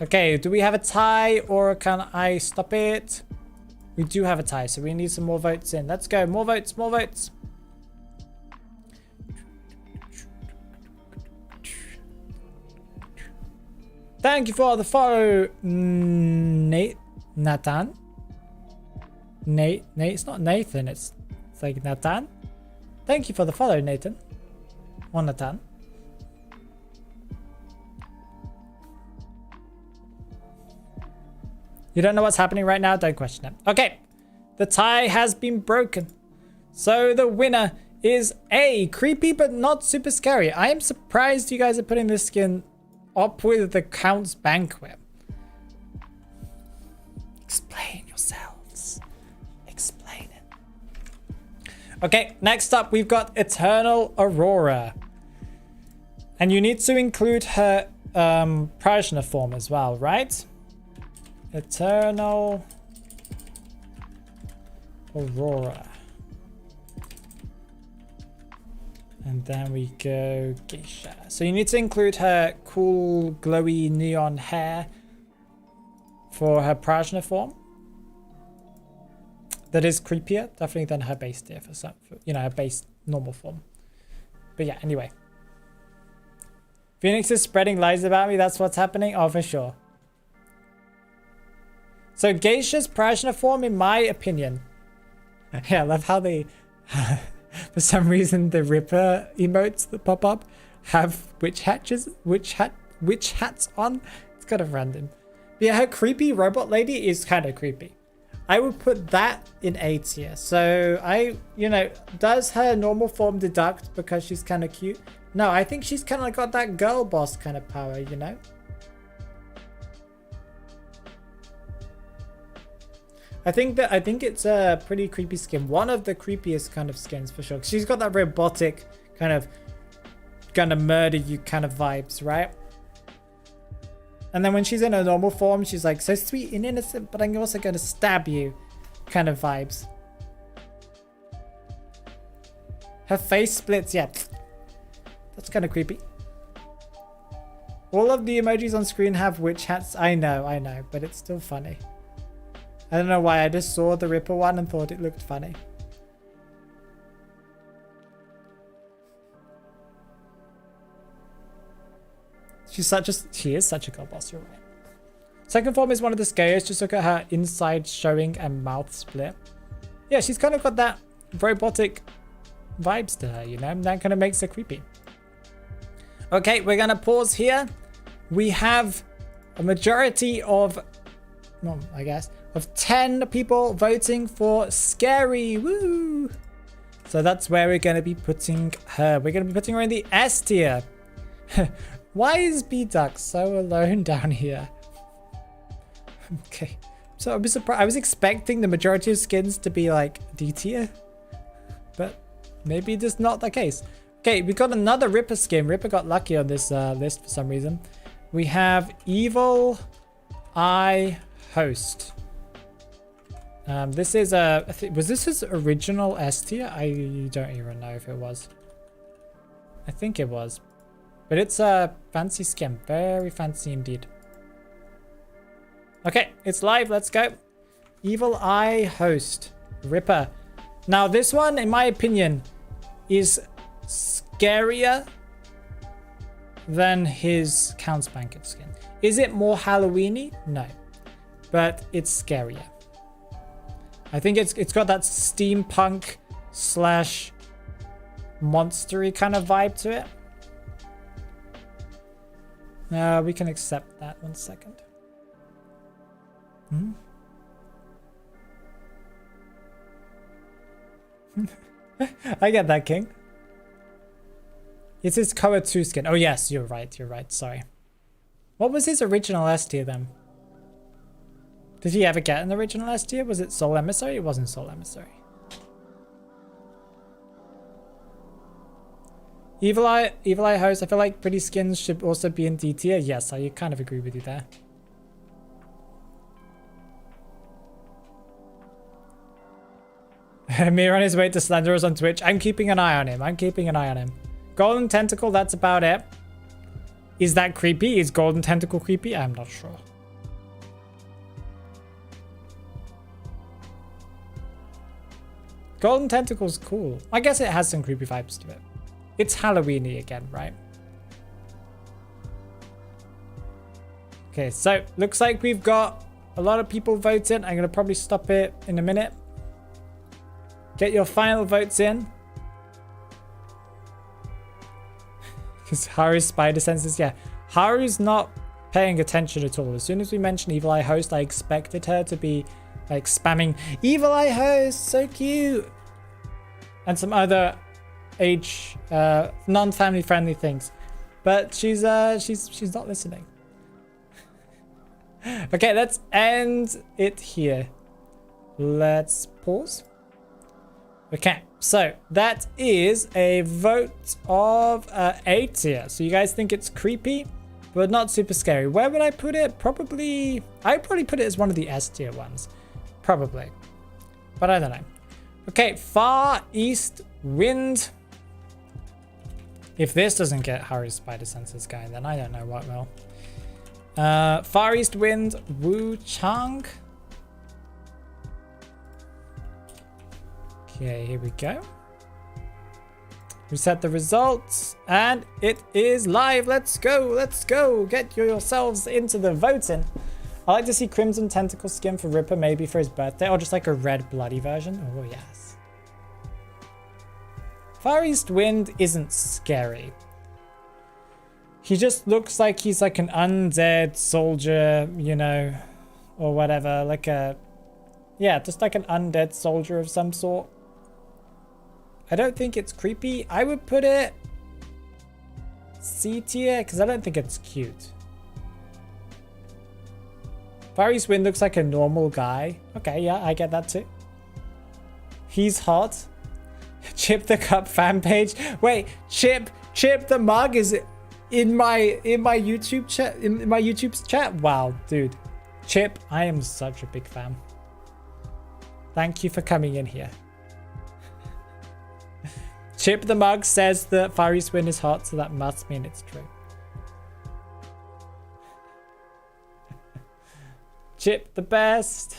Speaker 1: Okay, do we have a tie or can I stop it? We do have a tie, so we need some more votes in. Let's go, more votes, more votes. Thank you for the follow, Nathan. Nate, it's not Nathan, it's like Nathan. Thank you for the follow, Nathan. Or Nathan. You don't know what's happening right now? Don't question it. Okay, the tie has been broken. So the winner is A, creepy but not super scary. I am surprised you guys are putting this skin up with the Count's Banquet. Explain yourselves. Explain it. Okay, next up we've got Eternal Aurora. And you need to include her Prajna form as well, right? Eternal Aurora. And then we go Geisha. So you need to include her cool glowy neon hair for her Prajna form. That is creepier, definitely, than her base tier for some, you know, her base normal form. But yeah, anyway. Phoenix is spreading lies about me, that's what's happening? Oh, for sure. So Geisha's Prajna form, in my opinion. Yeah, I love how they... for some reason, the Ripper emotes that pop up have witch hats on. It's kind of random. Yeah, her creepy robot lady is kind of creepy. I would put that in A tier. So does her normal form deduct because she's kind of cute? No, I think she's kind of got that girl boss kind of power, you know? I think it's a pretty creepy skin. One of the creepiest kind of skins for sure. She's got that robotic kind of gonna murder you kind of vibes, right? And then when she's in her normal form, she's like so sweet and innocent, but I'm also gonna stab you kind of vibes. Her face splits, yeah. That's kind of creepy. All of the emojis on screen have witch hats. I know, but it's still funny. I don't know why, I just saw the Ripper one and thought it looked funny. She is such a girl boss, you're right. Second form is one of the scariest. Just look at her inside showing and mouth split. Yeah, she's kind of got that robotic vibes to her, you know? That kind of makes her creepy. Okay, we're gonna pause here. We have a majority of, no, I guess, of 10 people voting for Scary. Woo! So that's where we're going to be putting her. We're going to be putting her in the S tier. Why is B-Duck so alone down here? Okay. So I was surprised. I was expecting the majority of skins to be like D tier. But maybe that's not the case. Okay, we got another Ripper skin. Ripper got lucky on this list for some reason. We have Evil Eye Host. This is was this his original S tier? I don't even know if it was. I think it was. But it's a fancy skin. Very fancy indeed. Okay, it's live. Let's go. Evil Eye Host. Ripper. Now this one, in my opinion, is scarier than his Count's Banquet skin. Is it more Halloween-y? No. But it's scarier. I think it's got that steampunk slash monstery kind of vibe to it. We can accept that. 1 second. I get that, King. It's his Koa 2 skin. Oh yes, you're right, sorry. What was his original S tier then? Did he ever get an original S tier? Was it Soul Emissary? It wasn't Soul Emissary. Evil Eye Host. I feel like pretty skins should also be in D tier. Yes, I kind of agree with you there. Mir on his way to Slenderous on Twitch. I'm keeping an eye on him. Golden Tentacle, that's about it. Is that creepy? Is Golden Tentacle creepy? I'm not sure. Golden Tentacle's cool. I guess it has some creepy vibes to it. It's Halloween-y again, right? Okay, so looks like we've got a lot of people voting. I'm going to probably stop it in a minute. Get your final votes in. Because Haru's spider senses, yeah. Haru's not paying attention at all. As soon as we mentioned Evil Eye Host, I expected her to be like spamming Evil Eye Host, so cute, and some other age non-family friendly things, but she's not listening. Okay, let's end it here. Let's pause. Okay, so that is a vote of A tier. So you guys think it's creepy but not super scary. Where would I put it? I'd probably put it as one of the S tier ones. Probably. But I don't know. Okay, Far East Wind. If this doesn't get Haru's spider senses guy, then I don't know what will. Far East Wind, Wu Chang. Okay, here we go. Reset the results, and it is live. Let's go. Get yourselves into the voting. I like to see Crimson Tentacle skin for Ripper, maybe for his birthday, or just like a red bloody version. Oh yes. Far East Wind isn't scary. He just looks like he's like an undead soldier, you know, or whatever. Like a, yeah, just like an undead soldier of some sort. I don't think it's creepy. I would put it C tier because I don't think it's cute. Fiery's Wind looks like a normal guy. Okay, yeah, I get that too. He's hot. Chip the Cup fan page. Wait, Chip the mug is in my YouTube chat, in my YouTube's chat. Wow, dude. Chip, I am such a big fan. Thank you for coming in here. Chip the mug says that Fiery's Wind is hot, so that must mean it's true. Chip the best.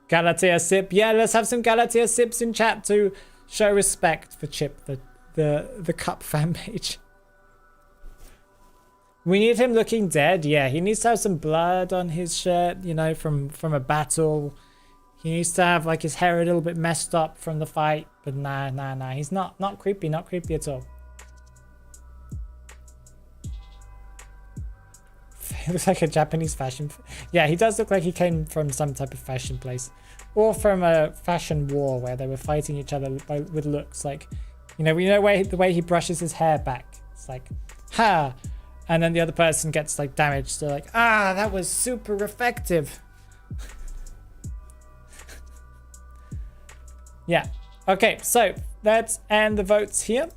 Speaker 1: Galatea sip. Yeah, let's have some Galatea sips in chat to show respect for Chip, the cup fan page. We need him looking dead. Yeah, he needs to have some blood on his shirt, you know, from a battle. He needs to have like his hair a little bit messed up from the fight, but nah. He's not creepy at all. He looks like a Japanese fashion. Yeah, he does look like he came from some type of fashion place, or from a fashion war where they were fighting each other with looks. Like, you know, the way he brushes his hair back. It's like, ha, and then the other person gets like damaged. They're like, ah, that was super effective. Yeah. Okay, so let's end the votes here.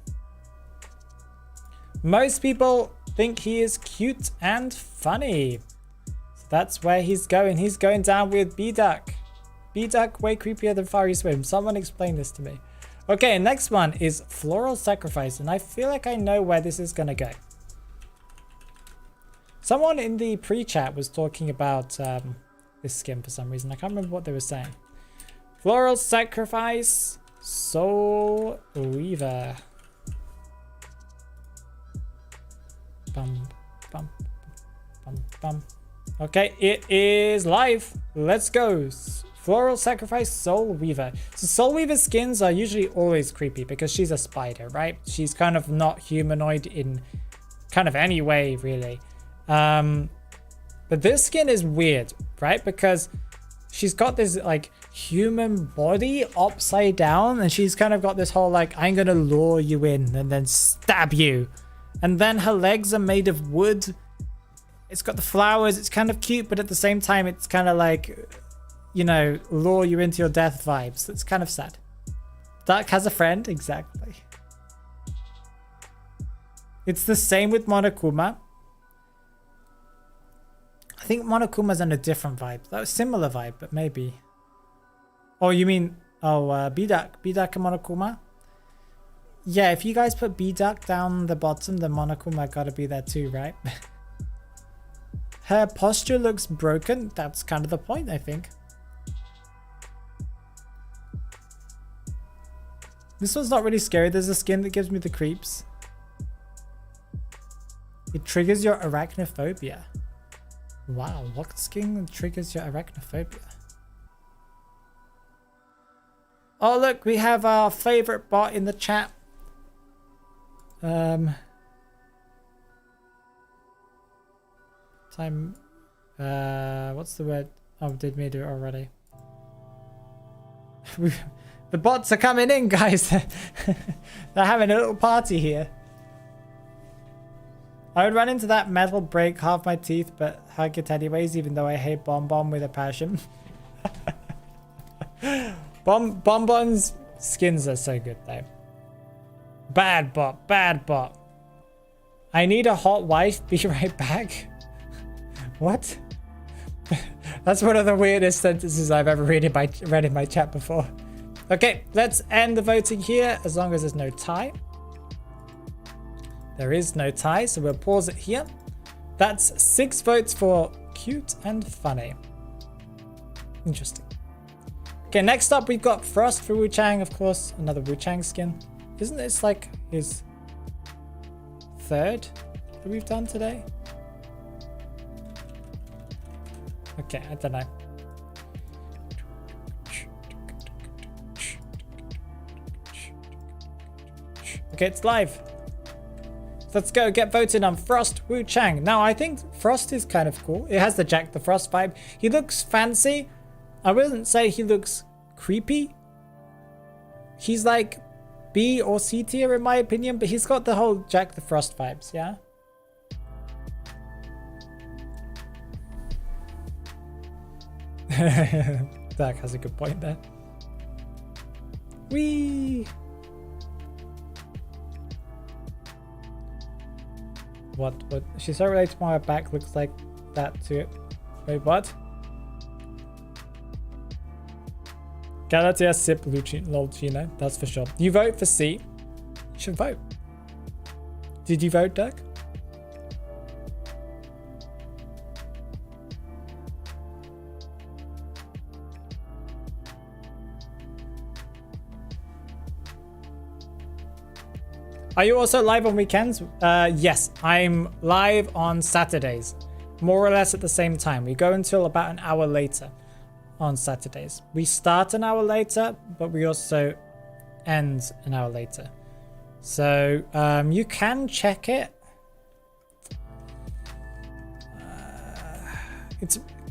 Speaker 1: Most people think he is cute and funny. So that's where he's going. He's going down with B-Duck. B-Duck way creepier than Fiery Swim. Someone explain this to me. Okay, next one is Floral Sacrifice, and I feel like I know where this is gonna go. Someone in the pre-chat was talking about this skin for some reason. I can't remember what they were saying. Floral Sacrifice, Soul Weaver. Bum. Okay, it is live. Let's go. Floral Sacrifice, Soul Weaver. So Soul Weaver skins are usually always creepy because she's a spider, right? She's kind of not humanoid in kind of any way, really. But this skin is weird, right? Because she's got this like human body upside down, and she's kind of got this whole like, I'm gonna lure you in and then stab you. And then her legs are made of wood. It's got the flowers. It's kind of cute, but at the same time, it's kind of like, you know, lure you into your death vibes. It's kind of sad. Dark has a friend. Exactly. It's the same with Monokuma. I think Monokuma's on a different vibe. That was similar vibe, but maybe. Oh, you mean, B-Duck and Monokuma? Yeah, if you guys put B-Duck down the bottom, then Monokuma gotta be there too, right? Her posture looks broken. That's kind of the point, I think. This one's not really scary. There's a skin that gives me the creeps. It triggers your arachnophobia. Wow, what skin triggers your arachnophobia? Oh, look, we have our favorite bot in the chat. What's the word? Oh, did me do it already? The bots are coming in, guys. They're having a little party here. I would run into that metal, break half my teeth, but hug it anyways, even though I hate Bonbon with a passion. Bonbon's skins are so good, though. Bad bot, bad bot. I need a hot wife, be right back. What? That's one of the weirdest sentences I've ever read in my chat before. Okay, let's end the voting here, as long as there's no tie. There is no tie, so we'll pause it here. That's 6 votes for cute and funny. Interesting. Okay, next up we've got Frost for Wu Chang, of course, another Wu Chang skin. Isn't this like his 3rd that we've done today? Okay, I don't know. Okay, it's live. Let's go get voted on Frost Wu Chang. Now, I think Frost is kind of cool. It has the Jack the Frost vibe. He looks fancy. I wouldn't say he looks creepy. He's like B or C tier in my opinion, but he's got the whole Jack the Frost vibes, yeah? Dark has a good point there. Whee! What? She's so related to why her back looks like that to it. Wait, what? Galatia sip Lolchino, that's for sure. You vote for C. You should vote. Did you vote, Dirk? Are you also live on weekends? Yes, I'm live on Saturdays, more or less at the same time. We go until about an hour later on Saturdays. We start an hour later, but we also end an hour later. So you can check it.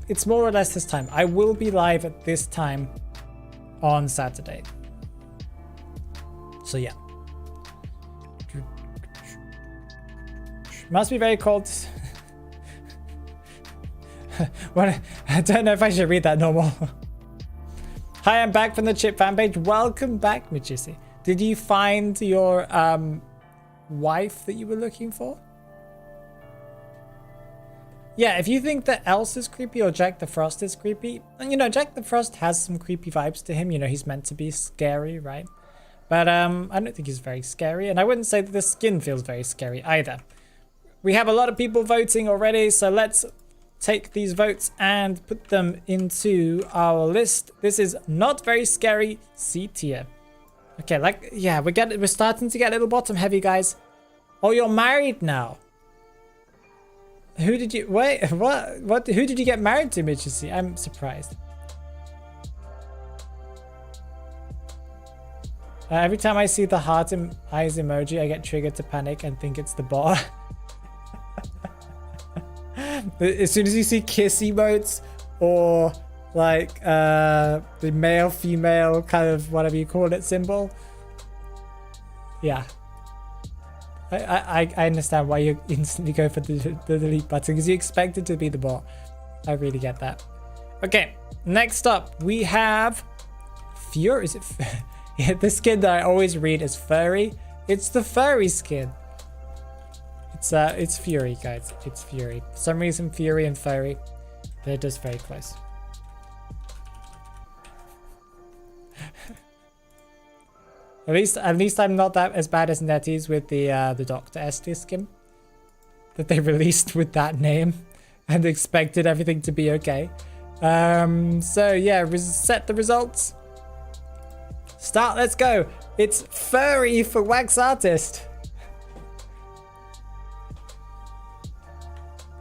Speaker 1: It's more or less this time. I will be live at this time on Saturday. So yeah. Must be very cold. What? I don't know if I should read that normal. Hi, I'm back from the Chip fan page. Welcome back, Michisi. Did you find your wife that you were looking for? Yeah, if you think that Else is creepy or Jack the Frost is creepy, and you know, Jack the Frost has some creepy vibes to him. You know, he's meant to be scary, right? But I don't think he's very scary, and I wouldn't say that the skin feels very scary either. We have a lot of people voting already, so let's take these votes and put them into our list. This is not very scary, C tier. Okay, like, yeah, we're starting to get a little bottom heavy, guys. Oh, you're married now. Who did you, wait, what, who did you get married to, Michisi? I'm surprised. Every time I see the heart eyes emoji, I get triggered to panic and think it's the bot. As soon as you see kiss emotes or like the male female kind of whatever you call it symbol, yeah, I understand why you instantly go for the delete button, because you expect it to be the bot. I really get that. Okay, next up we have Fury. Is it yeah, the skin that I always read is furry. It's the furry skin. It's Fury, guys. It's Fury. For some reason, Fury and Furry, they're just very close. At least I'm not that as bad as Netties with the Dr. Estes skin that they released with that name and expected everything to be okay. So yeah, set the results. Start. Let's go. It's Furry for Wax Artist.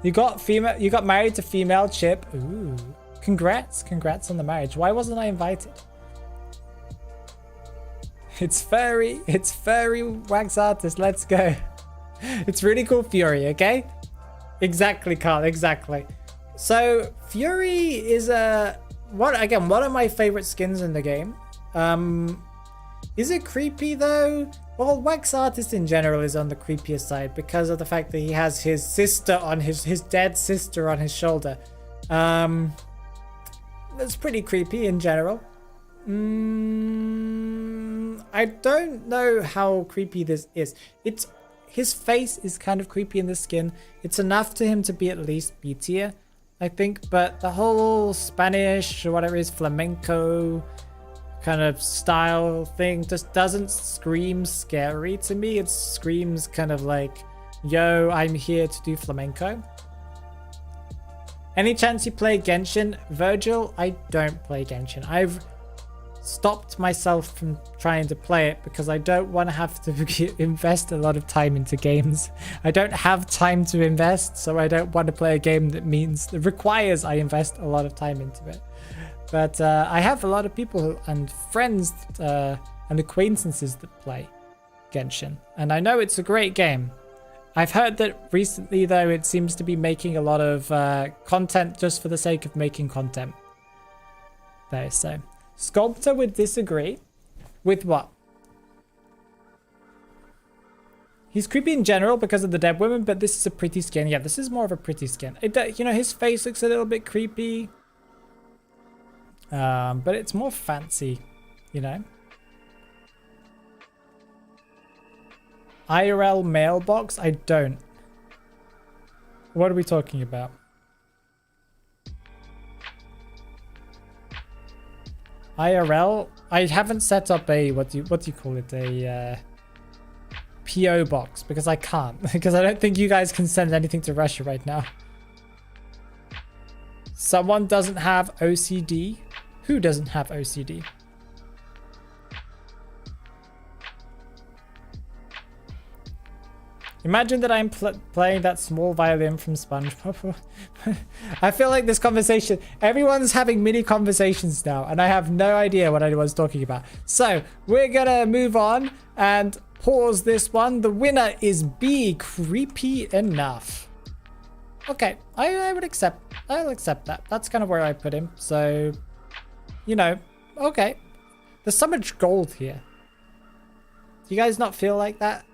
Speaker 1: You got married to female Chip. Ooh. Congrats on the marriage. Why wasn't I invited? It's furry Wax Artist. Let's go. It's really cool, Fury, okay? Exactly, Carl, exactly. So Fury is one of my favorite skins in the game. Is it creepy though? Well, Wax Artist in general is on the creepier side because of the fact that he has his sister on his dead sister on his shoulder. That's pretty creepy in general. I don't know how creepy this is. His face is kind of creepy in the skin. It's enough to him to be at least B tier, I think. But the whole Spanish or whatever it is, flamenco kind of style thing just doesn't scream scary to me. It screams kind of like, yo, I'm here to do flamenco. Any chance you play Genshin? Virgil, I don't play Genshin. I've stopped myself from trying to play it because I don't want to have to invest a lot of time into games. I don't have time to invest, so I don't want to play a game that requires I invest a lot of time into it. But I have a lot of people and friends and acquaintances that play Genshin, and I know it's a great game. I've heard that recently, though, it seems to be making a lot of content just for the sake of making content. There, so Sculptor would disagree with what? He's creepy in general because of the dead women, but this is a pretty skin. Yeah, this is more of a pretty skin. You know, his face looks a little bit creepy, but it's more fancy, you know. IRL mailbox? I don't. What are we talking about? IRL? I haven't set up a what do you call it? A PO box because I can't because I don't think you guys can send anything to Russia right now. Someone doesn't have OCD? Who doesn't have OCD? Imagine that I'm playing that small violin from SpongeBob. I feel like this conversation, everyone's having mini conversations now, and I have no idea what anyone's talking about. So we're gonna move on and pause this one. The winner is B, creepy enough. Okay, I'll accept that. That's kind of where I put him. So, you know, okay. There's so much gold here. Do you guys not feel like that?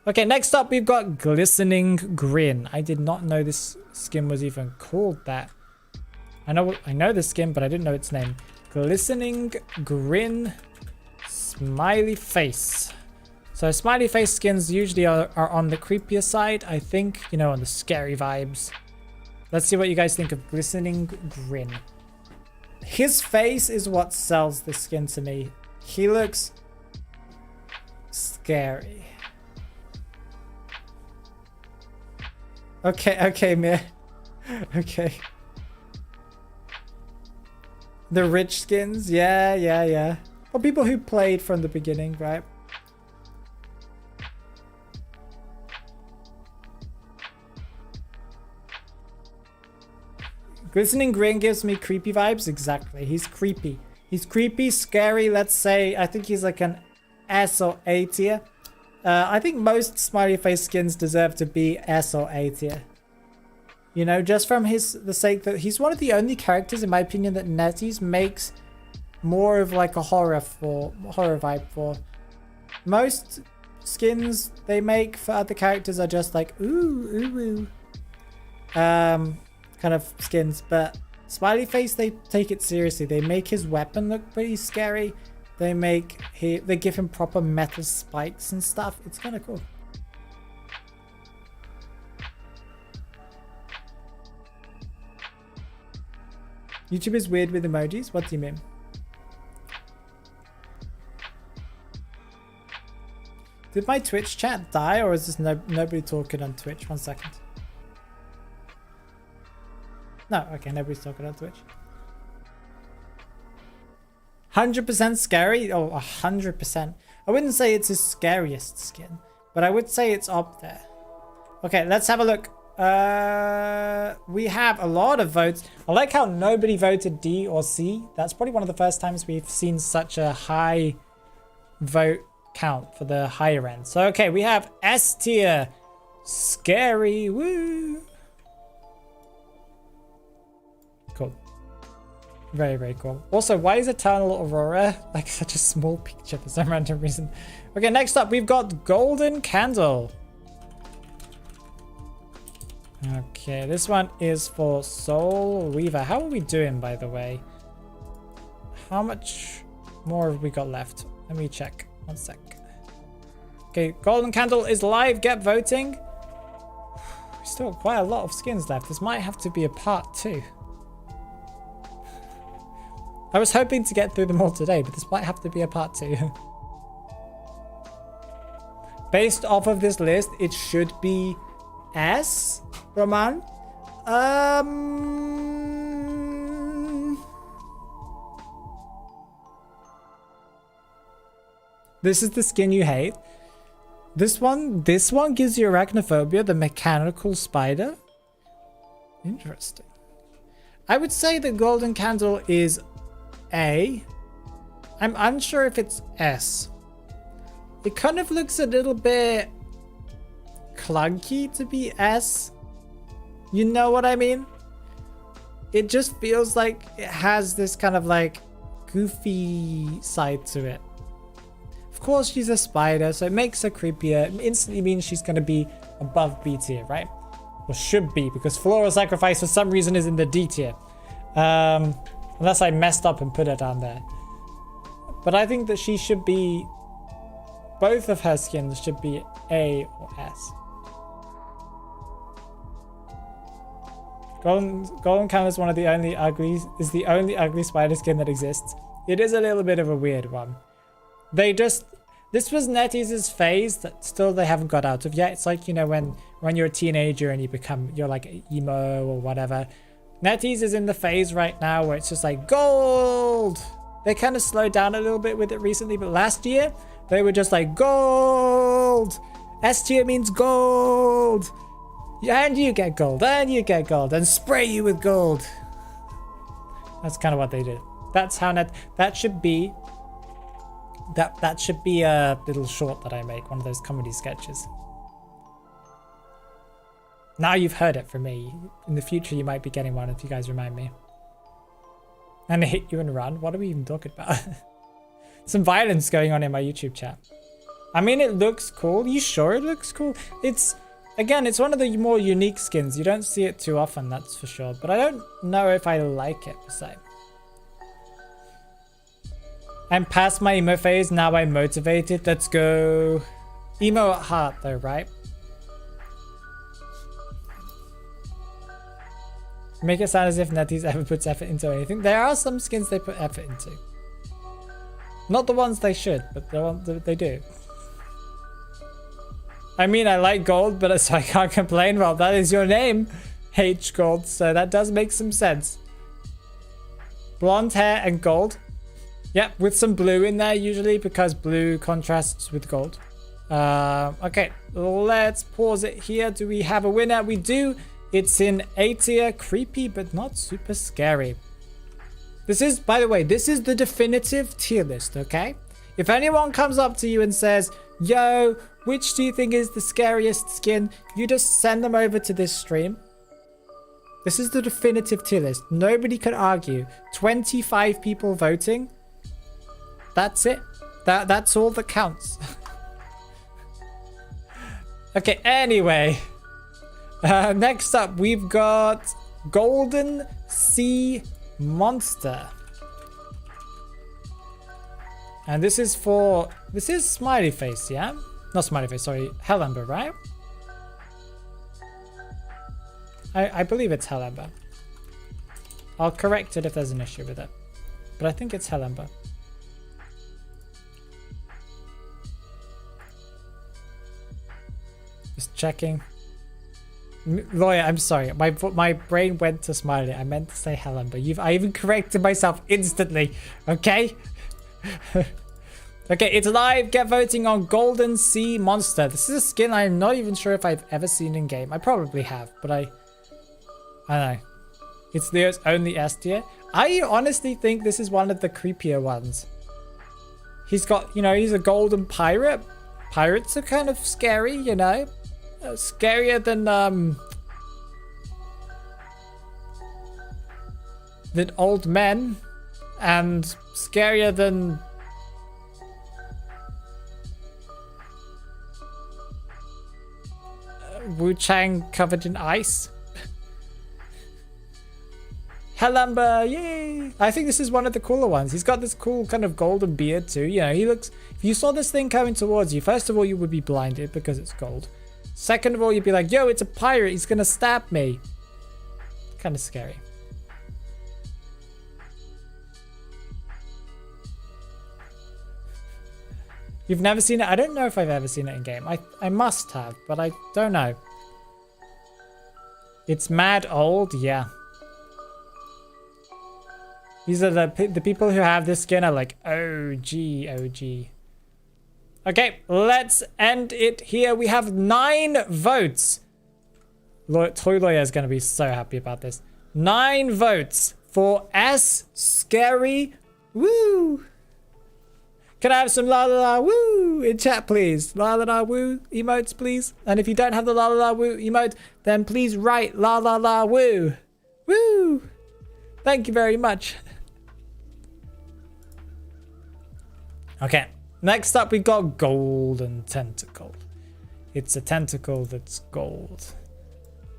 Speaker 1: Okay, next up we've got Glistening Grin. I did not know this skin was even called that. I know this skin, but I didn't know its name. Glistening Grin Smiley Face. So smiley face skins usually are on the creepier side, I think, you know, on the scary vibes. Let's see what you guys think of Glistening Grin. His face is what sells this skin to me. He looks scary. Okay, Mir. Okay. The rich skins? Yeah. Well, people who played from the beginning, right? Glistening Grin gives me creepy vibes. Exactly. He's creepy. He's creepy, scary, let's say. I think he's like an S or A tier. I think most smiley face skins deserve to be S or A tier. You know, just from the sake that he's one of the only characters, in my opinion, that NetEase makes more of like a horror vibe for. Most skins they make for other characters are just like ooh. Kind of skins, but smiley face, they take it seriously. They make his weapon look pretty scary. They give him proper metal spikes and stuff. It's kind of cool. YouTube is weird with emojis. What do you mean? Did my Twitch chat die, or is this nobody talking on Twitch? 1 second. No, okay, nobody's talking on Twitch. 100% scary? Oh, 100%. I wouldn't say it's his scariest skin, but I would say it's up there. Okay, let's have a look. We have a lot of votes. I like how nobody voted D or C. That's probably one of the first times we've seen such a high vote count for the higher end. So, okay, we have S tier. Scary. Woo. Cool. Very, very cool. Also, why is Eternal Aurora like such a small picture for some random reason? Okay, next up, we've got Golden Candle. Okay, this one is for Soul Weaver. How are we doing, by the way? How much more have we got left? Let me check. 1 sec. Okay, Golden Candle is live. Get voting. We still have quite a lot of skins left. This might have to be a part 2. I was hoping to get through them all today, but this might have to be a part 2. Based off of this list, it should be S, Roman. This is the skin you hate. This one gives you arachnophobia, the mechanical spider. Interesting. I would say the Golden Candle is A. I'm unsure if it's S. It kind of looks a little bit clunky to be S. You know what I mean? It just feels like it has this kind of like goofy side to it. Of course, she's a spider, so it makes her creepier. It instantly means she's going to be above B tier, right? Or should be, because Floral Sacrifice for some reason is in the D tier. Unless I messed up and put her down there. But I think that she should be... both of her skins should be A or S. Golden Cam is one of the only ugly... is the only ugly spider skin that exists. It is a little bit of a weird one. They just... this was NetEase's phase that still they haven't got out of yet. It's like, you know, when you're a teenager and you're like emo or whatever. NetEase is in the phase right now where it's just like gold. They kind of slowed down a little bit with it recently, but last year they were just like gold. S tier means gold. And you get gold, and you get gold, and spray you with gold. That's kind of what they did. That's how that should be. That should be a little short that I make, one of those comedy sketches. Now you've heard it from me. In the future, you might be getting one if you guys remind me. And hit you and run. What are we even talking about? Some violence going on in my YouTube chat. I mean, it looks cool. You sure it looks cool? It's, again, it's one of the more unique skins. You don't see it too often, that's for sure. But I don't know if I like it per se. I'm past my emo phase. Now I'm motivated. Let's go. Emo at heart though, right? Make it sound as if NetEase ever puts effort into anything. There are some skins they put effort into. Not the ones they should, but the ones that they do. I mean, I like gold, but so I can't complain. Well, that is your name, H Gold, so that does make some sense. Blonde hair and gold. Yep, with some blue in there usually because blue contrasts with gold. Okay, let's pause it here. Do we have a winner? We do. It's in A tier, creepy but not super scary. This is, by the way, this is the definitive tier list, okay? If anyone comes up to you and says, yo, which do you think is the scariest skin? You just send them over to this stream. This is the definitive tier list. Nobody could argue. 25 people voting. That's it. That's all that counts. Okay, anyway. Next up, we've got Golden Sea Monster. And this is for... this is Smiley Face, yeah? Not Smiley Face, sorry. Halbert, right? I believe it's Halbert. I'll correct it if there's an issue with it. But I think it's Halbert. Just checking. Lawyer, I'm sorry. My brain went to Smiley. I meant to say Helen, but I even corrected myself instantly. Okay? Okay, it's live. Get voting on Golden Sea Monster. This is a skin I'm not even sure if I've ever seen in game. I probably have, but I don't know. It's Leo's only S tier. I honestly think this is one of the creepier ones. He's got, you know, he's a golden pirate. Pirates are kind of scary, you know. Scarier than old men, and scarier than Chang covered in ice. Halbert, yay! I think this is one of the cooler ones. He's got this cool kind of golden beard too. You know, he looks. If you saw this thing coming towards you, first of all, you would be blinded because it's gold. Second of all, you'd be like, yo, it's a pirate. He's going to stab me. Kind of scary. You've never seen it? I don't know if I've ever seen it in game. I must have, but I don't know. It's mad old, yeah. These are the people who have this skin are like, OG. Okay, let's end it here. We have 9 votes. Toy Lawyer is going to be so happy about this. 9 votes for S Scary. Woo! Can I have some la la la woo in chat, please? La la la woo emotes, please. And if you don't have the la la la woo emote, then please write la la la woo. Woo! Thank you very much. Okay, next up we got Golden Tentacle. It's a tentacle that's gold.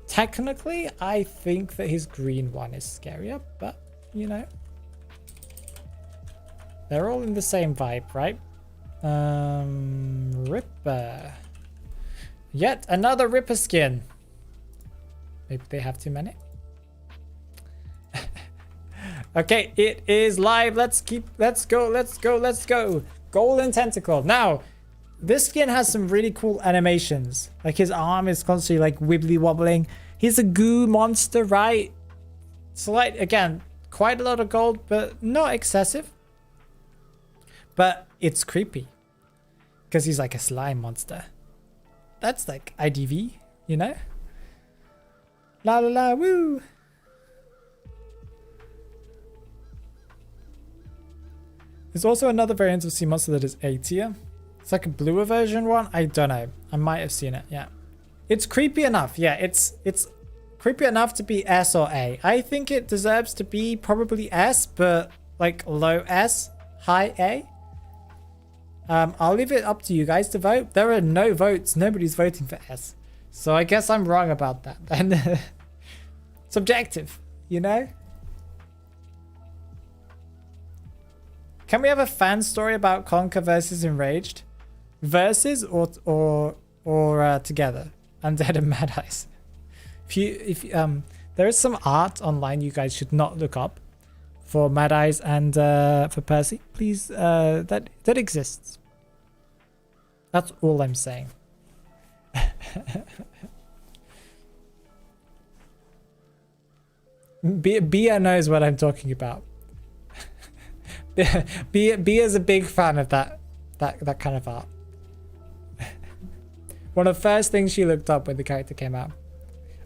Speaker 1: Technically, I think that his green one is scarier, but you know. They're all in the same vibe, right? Ripper. Yet another Ripper skin. Maybe they have too many. Okay, it is live. Let's go. Golden Tentacle. Now, this skin has some really cool animations. Like his arm is constantly like wibbly wobbling. He's a goo monster, right? So like, again, quite a lot of gold, but not excessive. But it's creepy because he's like a slime monster. That's like IDV, you know? La la la woo. There's also another variant of sea monster that is A tier. It's like a bluer version one. I don't know. I might have seen it. Yeah. It's creepy enough. Yeah, it's creepy enough to be S or A. I think it deserves to be probably S, but like low S, high A. I'll leave it up to you guys to vote. There are no votes. Nobody's voting for S. So I guess I'm wrong about that. And subjective, you know? Can we have a fan story about Conquer versus Enraged? Versus or together? Undead and Mad Eyes. If there is some art online you guys should not look up for Mad Eyes and for Percy, please. That exists. That's all I'm saying. Bia knows what I'm talking about. Bia's a big fan of that kind of art. One of the first things she looked up when the character came out.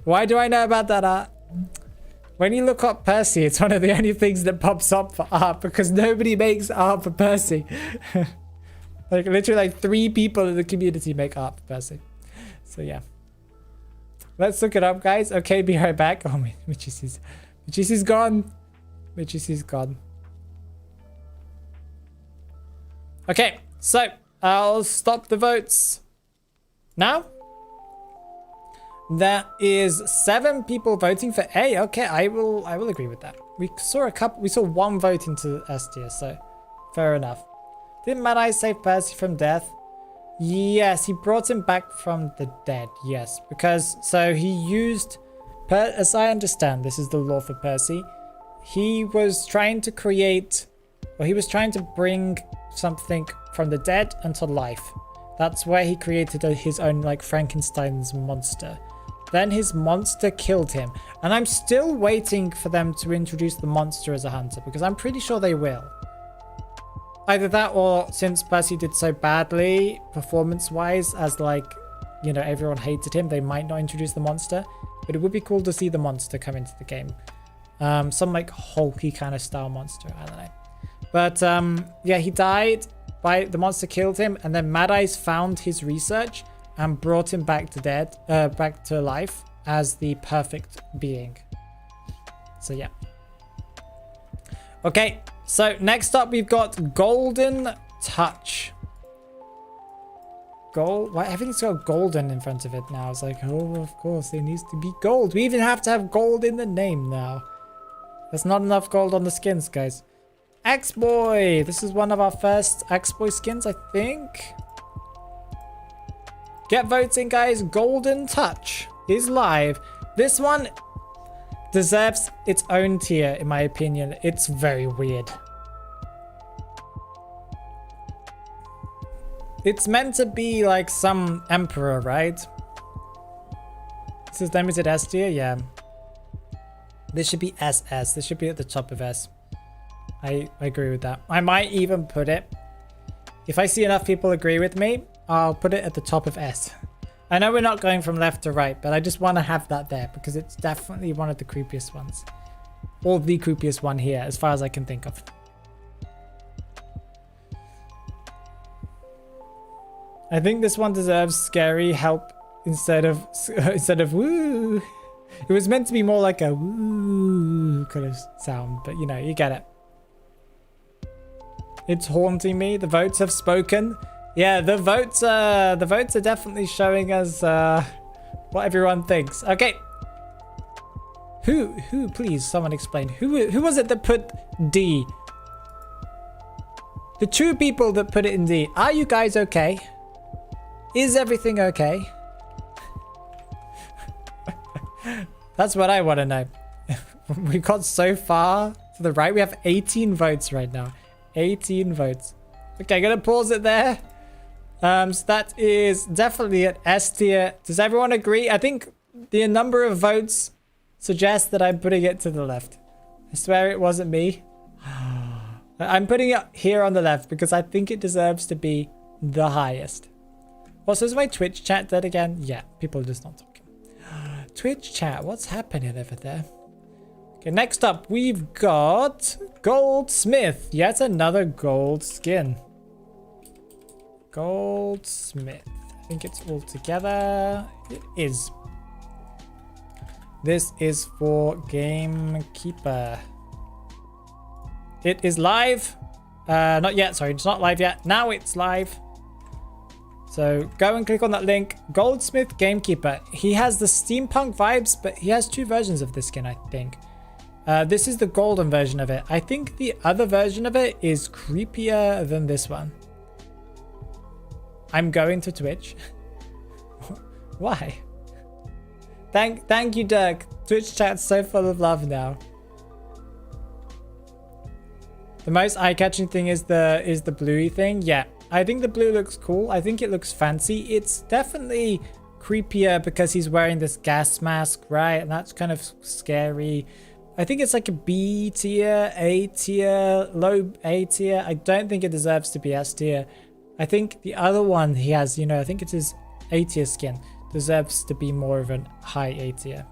Speaker 1: Why do I know about that art? When you look up Percy, it's one of the only things that pops up for art because nobody makes art for Percy. Like literally like 3 people in the community make art for Percy. So yeah. Let's look it up, guys. Okay, be right back. Oh, Michisi's gone. Michisi's gone. Okay, so I'll stop the votes now. There is 7 people voting for A. Okay, I will agree with that. We saw one vote into S tier, so fair enough. Didn't Mad Eye save Percy from death? Yes, he brought him back from the dead. Yes, because so he used, as I understand, this is the lore for Percy. He was trying to create, or he was trying to bring something from the dead into life. That's where he created his own like Frankenstein's monster. Then his monster killed him, and I'm still waiting for them to introduce the monster as a hunter because I'm pretty sure they will. Either that, or since Percy did so badly performance-wise, as like, you know, everyone hated him, they might not introduce the monster. But it would be cool to see the monster come into the game. Some like hulky kind of style monster, I don't know. But yeah, he died. The monster killed him, and then Mad Eyes found his research and brought him back to life as the perfect being. So yeah. Okay, so next up we've got Golden Touch. Gold? Why everything's got golden in front of it now? It's like, oh, of course, it needs to be gold. We even have to have gold in the name now. There's not enough gold on the skins, guys. X-Boy! This is one of our first X-Boy skins, I think. Get votes in, guys. Golden Touch is live. This one deserves its own tier, in my opinion. It's very weird. It's meant to be like some emperor, right? This is limited S tier, yeah. This should be SS. This should be at the top of S. I agree with that. I might even put it, if I see enough people agree with me, I'll put it at the top of S. I know we're not going from left to right, but I just want to have that there because it's definitely one of the creepiest ones. Or the creepiest one here, as far as I can think of. I think this one deserves scary help instead of woo. It was meant to be more like a woo kind of sound, but you know, you get it. It's haunting me. The votes have spoken. Yeah, the votes are definitely showing us what everyone thinks. Okay. Who please someone explain. Who was it that put D? The two people that put it in D. Are you guys okay? Is everything okay? That's what I want to know. We got so far to the right. We have 18 votes right now. 18 votes. Okay, gonna pause it there. So that is definitely an S tier. Does everyone agree? I think the number of votes suggests that I'm putting it to the left. I swear it wasn't me. I'm putting it here on the left because I think it deserves to be the highest. Also, is my Twitch chat dead again? Yeah, people are just not talking. Twitch chat, what's happening over there? Okay, next up, we've got Goldsmith. Yet another gold skin. Goldsmith. I think it's all together. It is. This is for Gamekeeper. It is live. Not yet, sorry, it's not live yet. Now it's live. So go and click on that link. Goldsmith Gamekeeper. He has the steampunk vibes, but he has two versions of this skin, I think. This is the golden version of it. I think the other version of it is creepier than this one. I'm going to Twitch. Why? Thank you, Dirk. Twitch chat's so full of love now. The most eye-catching thing is the bluey thing. Yeah, I think the blue looks cool. I think it looks fancy. It's definitely creepier because he's wearing this gas mask, right? And that's kind of scary. I think it's like a B tier, A tier, low A tier. I don't think it deserves to be S tier. I think the other one he has, you know, I think it's his A tier skin, deserves to be more of a high A tier.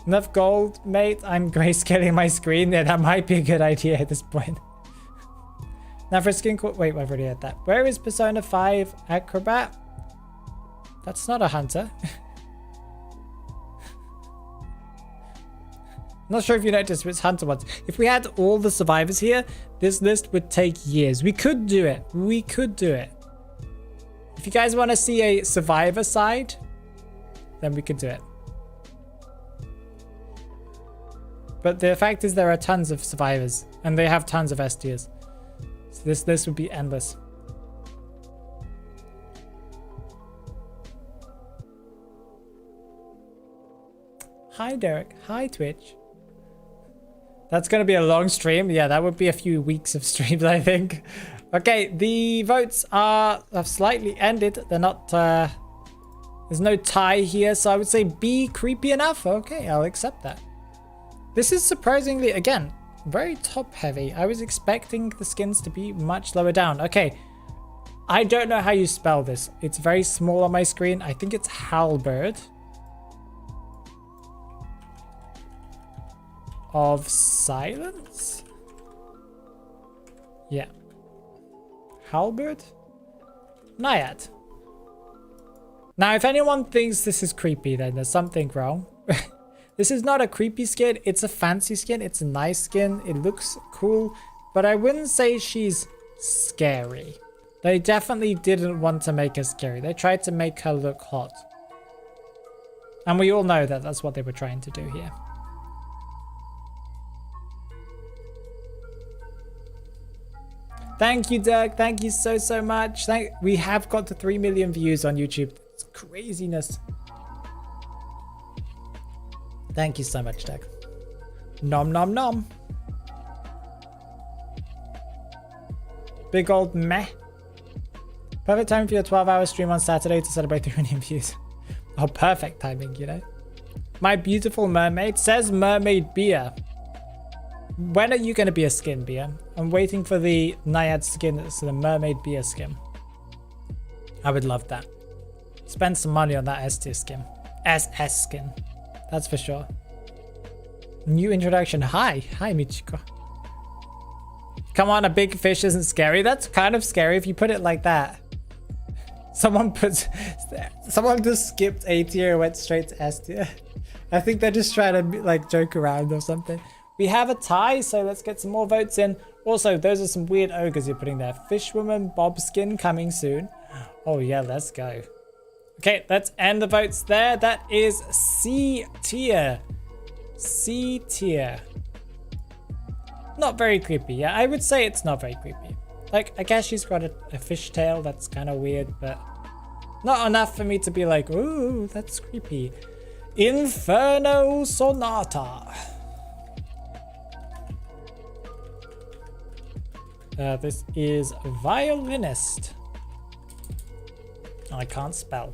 Speaker 1: Enough gold, mate. I'm grayscaling my screen. Yeah, that might be a good idea at this point. Now for a skin called... Wait, I've already had that. Where is Persona 5 Acrobat? That's not a hunter. Not sure if you noticed, but it's hunter ones. If we had all the survivors here, this list would take years. We could do it. We could do it. If you guys want to see a survivor side, then we could do it. But the fact is there are tons of survivors and they have tons of S tiers. So this would be endless. Hi Derek. Hi Twitch. That's going to be a long stream. Yeah, that would be a few weeks of streams, I think. Okay, the votes have slightly ended. They're not... there's no tie here, so I would say B, creepy enough. Okay, I'll accept that. This is surprisingly, again, very top heavy. I was expecting the skins to be much lower down. Okay, I don't know how you spell this. It's very small on my screen. I think it's Halbert. Of Silence? Yeah. Halbert? Naiad. Now, if anyone thinks this is creepy, then there's something wrong. This is not a creepy skin. It's a fancy skin. It's a nice skin. It looks cool, but I wouldn't say she's scary. They definitely didn't want to make her scary. They tried to make her look hot. And we all know that that's what they were trying to do here. Thank you, Dirk. Thank you so much. We have got to 3 million views on YouTube. It's craziness. Thank you so much, Dirk. Nom nom nom. Big old meh. Perfect time for your 12-hour stream on Saturday to celebrate 3 million views. Oh, perfect timing, you know. My beautiful mermaid says mermaid beer. When are you going to be a skin, beer? I'm waiting for the Naiad skin, so the mermaid beer skin. I would love that. Spend some money on that S tier skin. SS skin. That's for sure. New introduction. Hi. Hi, Michiko. Come on, a big fish isn't scary. That's kind of scary if you put it like that. Someone just skipped A tier and went straight to S tier. I think they're just trying to like joke around or something. We have a tie, so let's get some more votes in. Also, those are some weird ogres you're putting there. Fishwoman, Bobskin coming soon. Oh yeah, let's go. Okay, let's end the votes there. That is C tier. C tier. Not very creepy. Yeah, I would say it's not very creepy. Like, I guess she's got a fishtail. That's kind of weird, but not enough for me to be like, ooh, that's creepy. Inferno Sonata. This is violinist. I can't spell.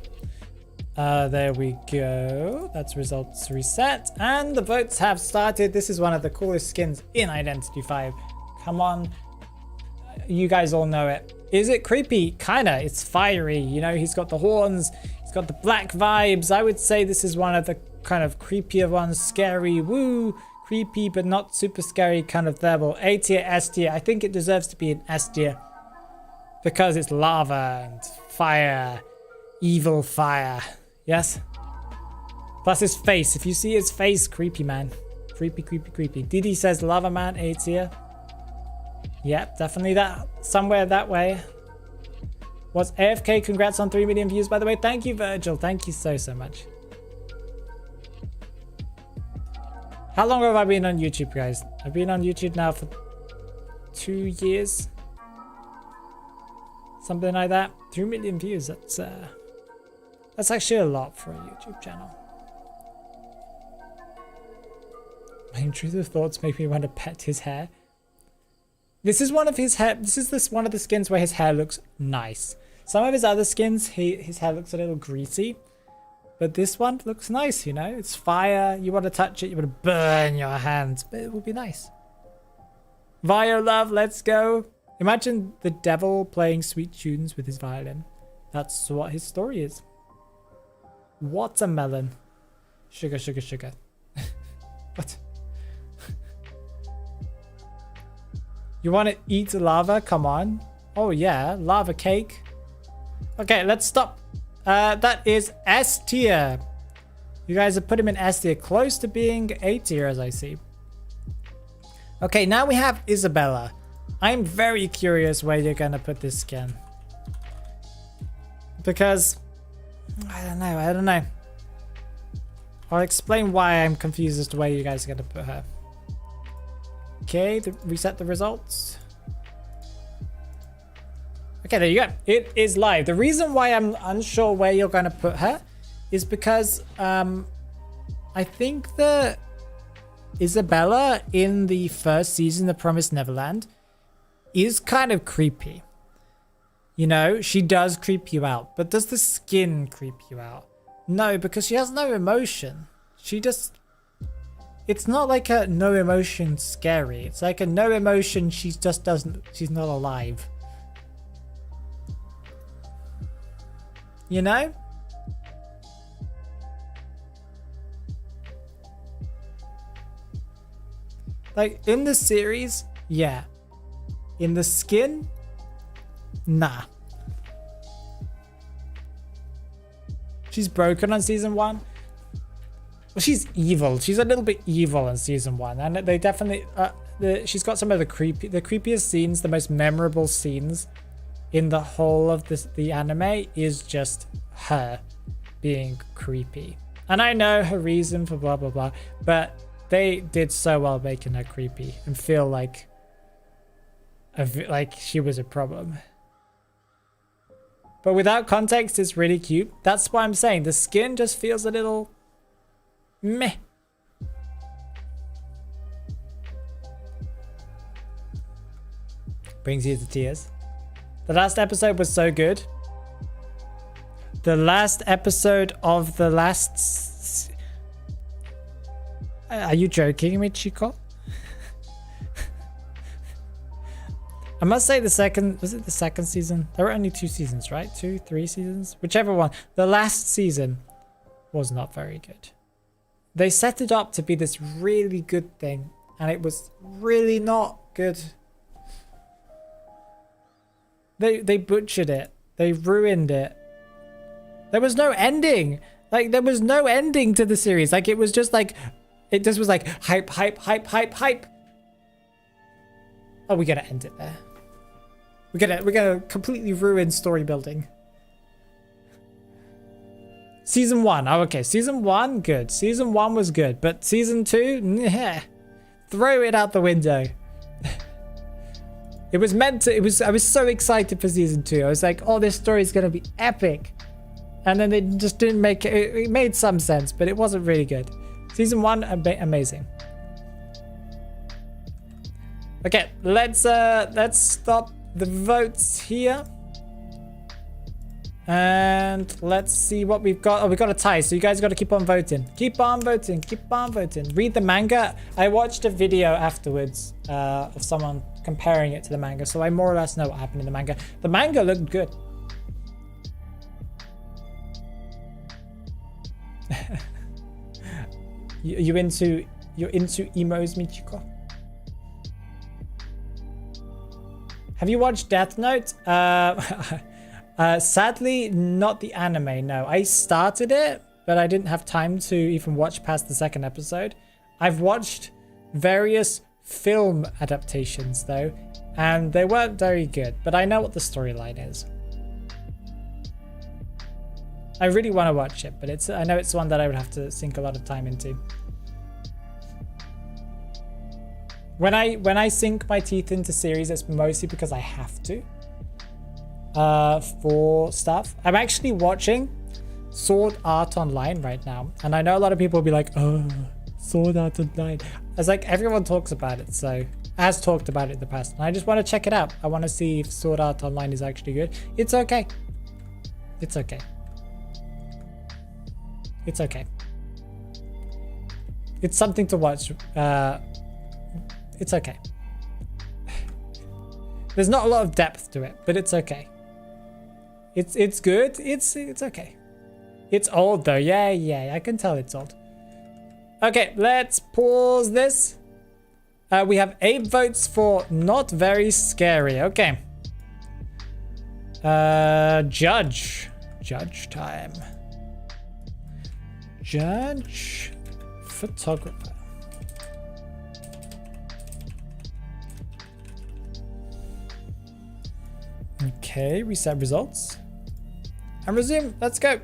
Speaker 1: There we go. That's results reset. And the votes have started. This is one of the coolest skins in Identity 5. Come on. You guys all know it. Is it creepy? Kinda. It's fiery. You know, he's got the horns. He's got the black vibes. I would say this is one of the kind of creepier ones. Scary. Woo. Creepy, but not super scary kind of level. A tier, S tier. I think it deserves to be an S tier. Because it's lava and fire. Evil fire. Yes? Plus his face. If you see his face, creepy, man. Creepy, creepy, creepy. Didi says lava man, A tier. Yep, definitely that. Somewhere that way. Was AFK? Congrats on 3 million views, by the way. Thank you, Virgil. Thank you so, so much. How long have I been on YouTube, guys? I've been on YouTube now for 2 years. Something like that. 3 million views. That's actually a lot for a YouTube channel. My intrusive thoughts make me want to pet his hair. This is one of his hair. This is one of the skins where his hair looks nice. Some of his other skins, his hair looks a little greasy. But this one looks nice, you know? It's fire. You want to touch it, you want to burn your hands. But it will be nice. Vio love, let's go. Imagine the devil playing sweet tunes with his violin. That's what his story is. Watermelon. Sugar, sugar, sugar. What? You want to eat lava? Come on. Oh yeah, lava cake. Okay, let's stop. That is S tier. You guys have put him in S tier, close to being A tier as I see. Okay, now we have Isabella. I'm very curious where you're gonna put this skin. Because, I don't know. I'll explain why I'm confused as to where you guys are gonna put her. Okay, reset the results. Okay, there you go. It is live. The reason why I'm unsure where you're going to put her is because I think that Isabella in the first season of Promised Neverland is kind of creepy. You know, she does creep you out. But does the skin creep you out? No, because she has no emotion. She just... It's not like a no emotion scary. It's like a no emotion, she just doesn't... She's not alive. You know? Like, in the series, yeah. In the skin, nah. She's broken on season 1. Well, she's evil. She's a little bit evil in season 1. And they definitely... she's got some of the creepiest scenes, the most memorable scenes in the whole of the anime is just her being creepy. And I know her reason for blah blah blah, but they did so well making her creepy and feel like she was a problem. But without context, it's really cute. That's why I'm saying the skin just feels a little meh. Brings you to tears. The last episode was so good. The last episode of the last... Are you joking me, Chico? I must say the second... Was it the second season? There were only 2 seasons, right? 2, 3 seasons? Whichever one. The last season was not very good. They set it up to be this really good thing. And it was really not good. They butchered it. They ruined it. There was no ending. Like, there was no ending to the series. Like, it was just like, it just was like hype, hype, hype, hype, hype. Oh, we gotta end it there. We're gonna completely ruin story building. Season 1. Oh, okay. Season 1, good. Season 1 was good, but season 2, nah. Throw it out the window. It was meant to, I was so excited for season 2. I was like, oh, this story is gonna be epic. And then it just didn't make it, it made some sense, but it wasn't really good. Season 1, amazing. Okay, let's stop the votes here. And let's see what we've got. Oh, we've got a tie, so you guys got to keep on voting. Keep on voting, keep on voting. Read the manga. I watched a video afterwards of someone comparing it to the manga, so I more or less know what happened in the manga. The manga looked good. You're into emos, Michiko? Have you watched Death Note? Sadly, not the anime, no. I started it, but I didn't have time to even watch past the second episode. I've watched various film adaptations, though, and they weren't very good, but I know what the storyline is. I really want to watch it, but I know it's one that I would have to sink a lot of time into. When I sink my teeth into series, it's mostly because I have to. For stuff. I'm actually watching Sword Art Online right now, and I know a lot of people will be like, oh, Sword Art Online. It's like everyone talks about it, so has talked about it in the past, and I just want to check it out. I want to see if Sword Art Online is actually good. It's okay. It's okay. It's okay. It's something to watch. It's okay. There's not a lot of depth to it, but it's okay. It's good. It's okay. It's old though. Yeah, I can tell it's old. Okay, let's pause this. We have 8 votes for not very scary. Okay. Judge time. Judge photographer. Okay, reset results. And resume. Let's go.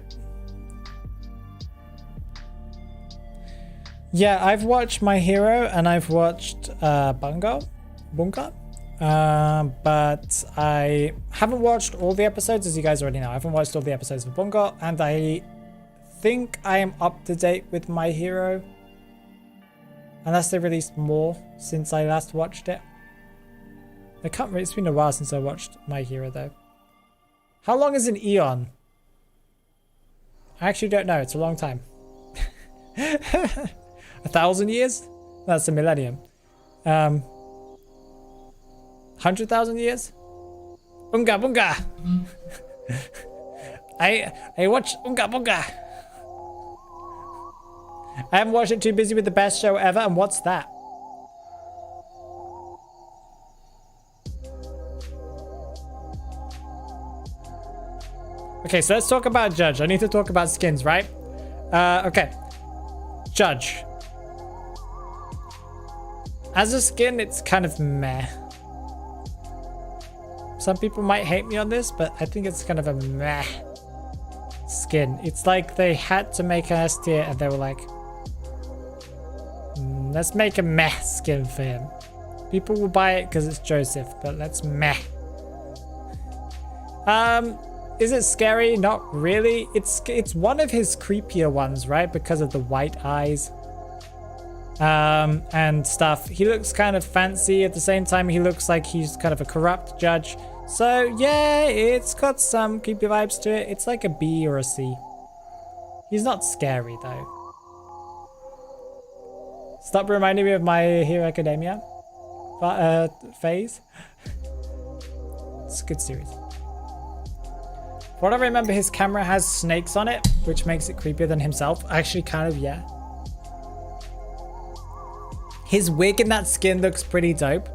Speaker 1: Yeah, I've watched My Hero and I've watched Bunga. But I haven't watched all the episodes, as you guys already know. I haven't watched all the episodes of Bunga, and I think I am up to date with My Hero. Unless they released more since I last watched it. I can't remember, it's been a while since I watched My Hero though. How long is an eon? I actually don't know, it's a long time. 1,000 years? That's a millennium. 100,000 years? Unga bunga! I watched Unga bunga! I haven't watched it, too busy with the best show ever, and what's that? Okay, so let's talk about Judge. I need to talk about skins, right? Okay. Judge. As a skin, it's kind of meh. Some people might hate me on this, but I think it's kind of a meh skin. It's like they had to make an S tier and they were like, let's make a meh skin for him. People will buy it because it's Joseph, but let's meh. Is it scary? Not really. It's one of his creepier ones, right? Because of the white eyes. And stuff. He looks kind of fancy. At the same time, he looks like he's kind of a corrupt judge. So yeah, it's got some creepy vibes to it. It's like a B or a C. He's not scary though. Stop reminding me of My Hero Academia phase. It's a good series. What I remember, his camera has snakes on it, which makes it creepier than himself. Actually, kind of, yeah. His wig in that skin looks pretty dope.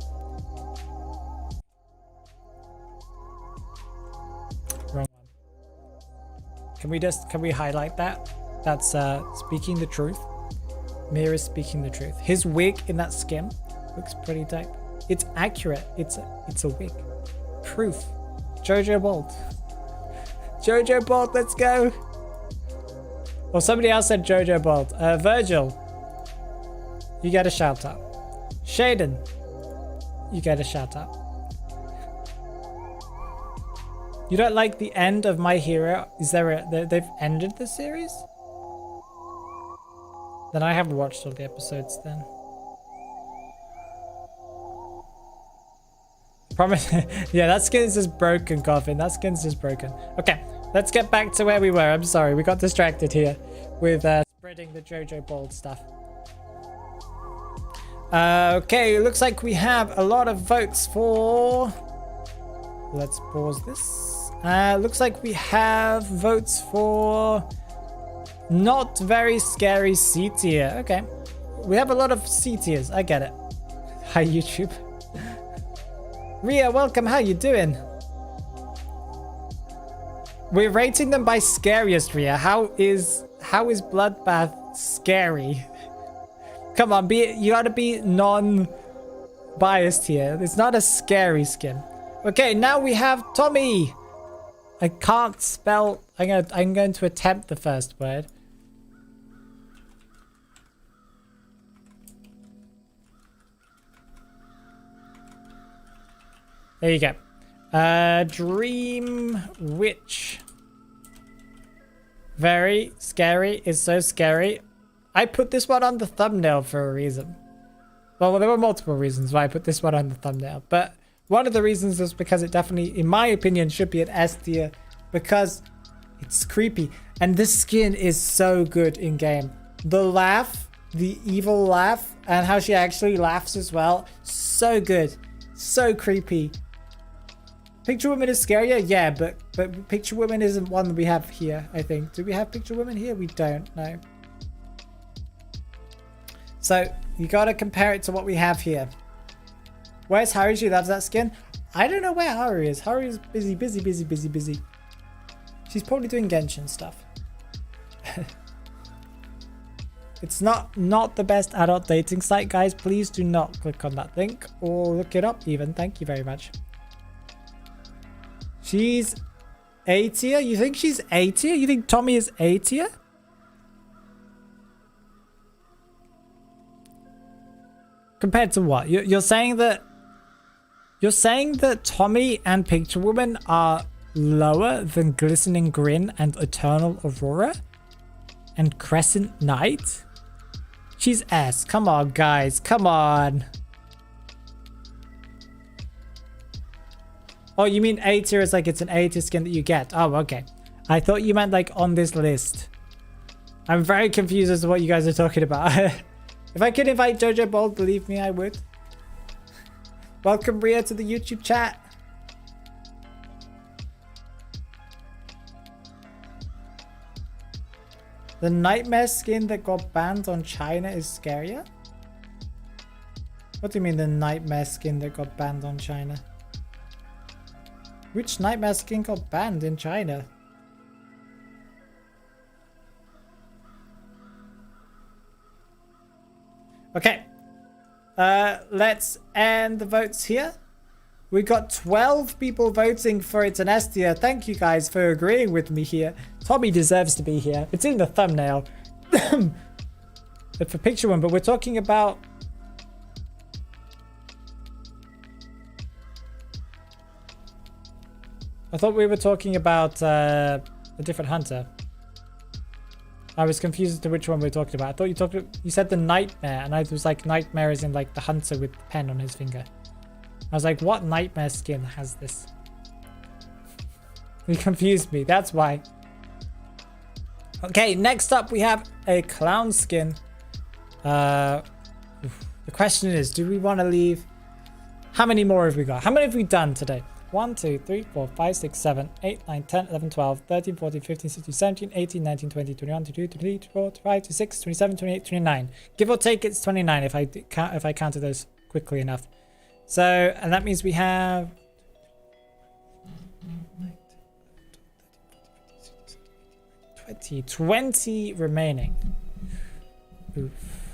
Speaker 1: Can we highlight that? That's speaking the truth. Mira speaking the truth. His wig in that skin looks pretty dope. It's accurate. It's a wig. Proof. Jojo Bolt. Jojo Bolt, let's go. Or somebody else said Jojo Bolt. Virgil, you get a shout out. Shaden, you get a shout out. You don't like the end of My Hero? Is there they've ended the series? Then I haven't watched all the episodes then. Promise. Yeah, that skin's just broken, Coffin. That skin's just broken. Okay, let's get back to where we were. I'm sorry, we got distracted here with spreading the Jojo Bold stuff. Okay, it looks like we have a lot of votes for... Let's pause this. Looks like we have votes for not very scary C tier. Okay, we have a lot of C tiers. I get it. Hi, YouTube. Ria, welcome. How you doing? We're rating them by scariest, Ria. How is Bloodbath scary? Come on, you gotta be non-biased here. It's not a scary skin. Okay, now we have Tommy. I can't spell. I'm going to attempt the first word. There you go. Dream Witch. Very scary. It's so scary. I put this one on the thumbnail for a reason. Well, there were multiple reasons why I put this one on the thumbnail. But one of the reasons is because it definitely, in my opinion, should be an S tier. Because it's creepy. And this skin is so good in game. The laugh, the evil laugh, and how she actually laughs as well. So good. So creepy. Picture Woman is scarier? Yeah, but Picture Woman isn't one that we have here, I think. Do we have Picture Woman here? We don't, no. So, you gotta compare it to what we have here. Where's Haru? She loves that skin. I don't know where Haru is. Haru is busy. She's probably doing Genshin stuff. It's not the best adult dating site, guys. Please do not click on that link or look it up even. Thank you very much. She's A tier? You think she's A tier? You think Tommy is A tier? Compared to what? You're saying that Tommy and Picture Woman are lower than Glistening Grin and Eternal Aurora and Crescent Knight? She's S. Come on, guys. Come on. Oh, you mean A tier is like it's an A tier skin that you get? Oh, okay. I thought you meant like on this list. I'm very confused as to what you guys are talking about. If I could invite Jojo Bold, believe me, I would. Welcome, Ria, to the YouTube chat. The Nightmare skin that got banned on China is scarier? What do you mean the Nightmare skin that got banned on China? Which Nightmare skin got banned in China? Okay. Let's end the votes here. We got 12 people voting for it's an S tier. Thank you guys for agreeing with me here. Tommy deserves to be here. It's in the thumbnail. But for Picture One, but we're talking about... I thought we were talking about a different hunter. I was confused as to which one we were talking about. I thought you said the Nightmare, and I was like, Nightmare is in like the hunter with the pen on his finger. I was like, what Nightmare skin has this? You confused me, that's why. Okay, next up we have a clown skin. The question is, do we want to leave? How many more have we got? How many have we done today? 1, 2, 3, 4, 5, 6, 7, 8, 9, 10, 11, 12, 13, 14, 15, 16, 17, 18, 19, 20, 21, 22, 23, 24, 25, 26, 27, 28, 29. Give or take, it's 29 if I counted those quickly enough. So, and that means we have... 20 remaining. Oof.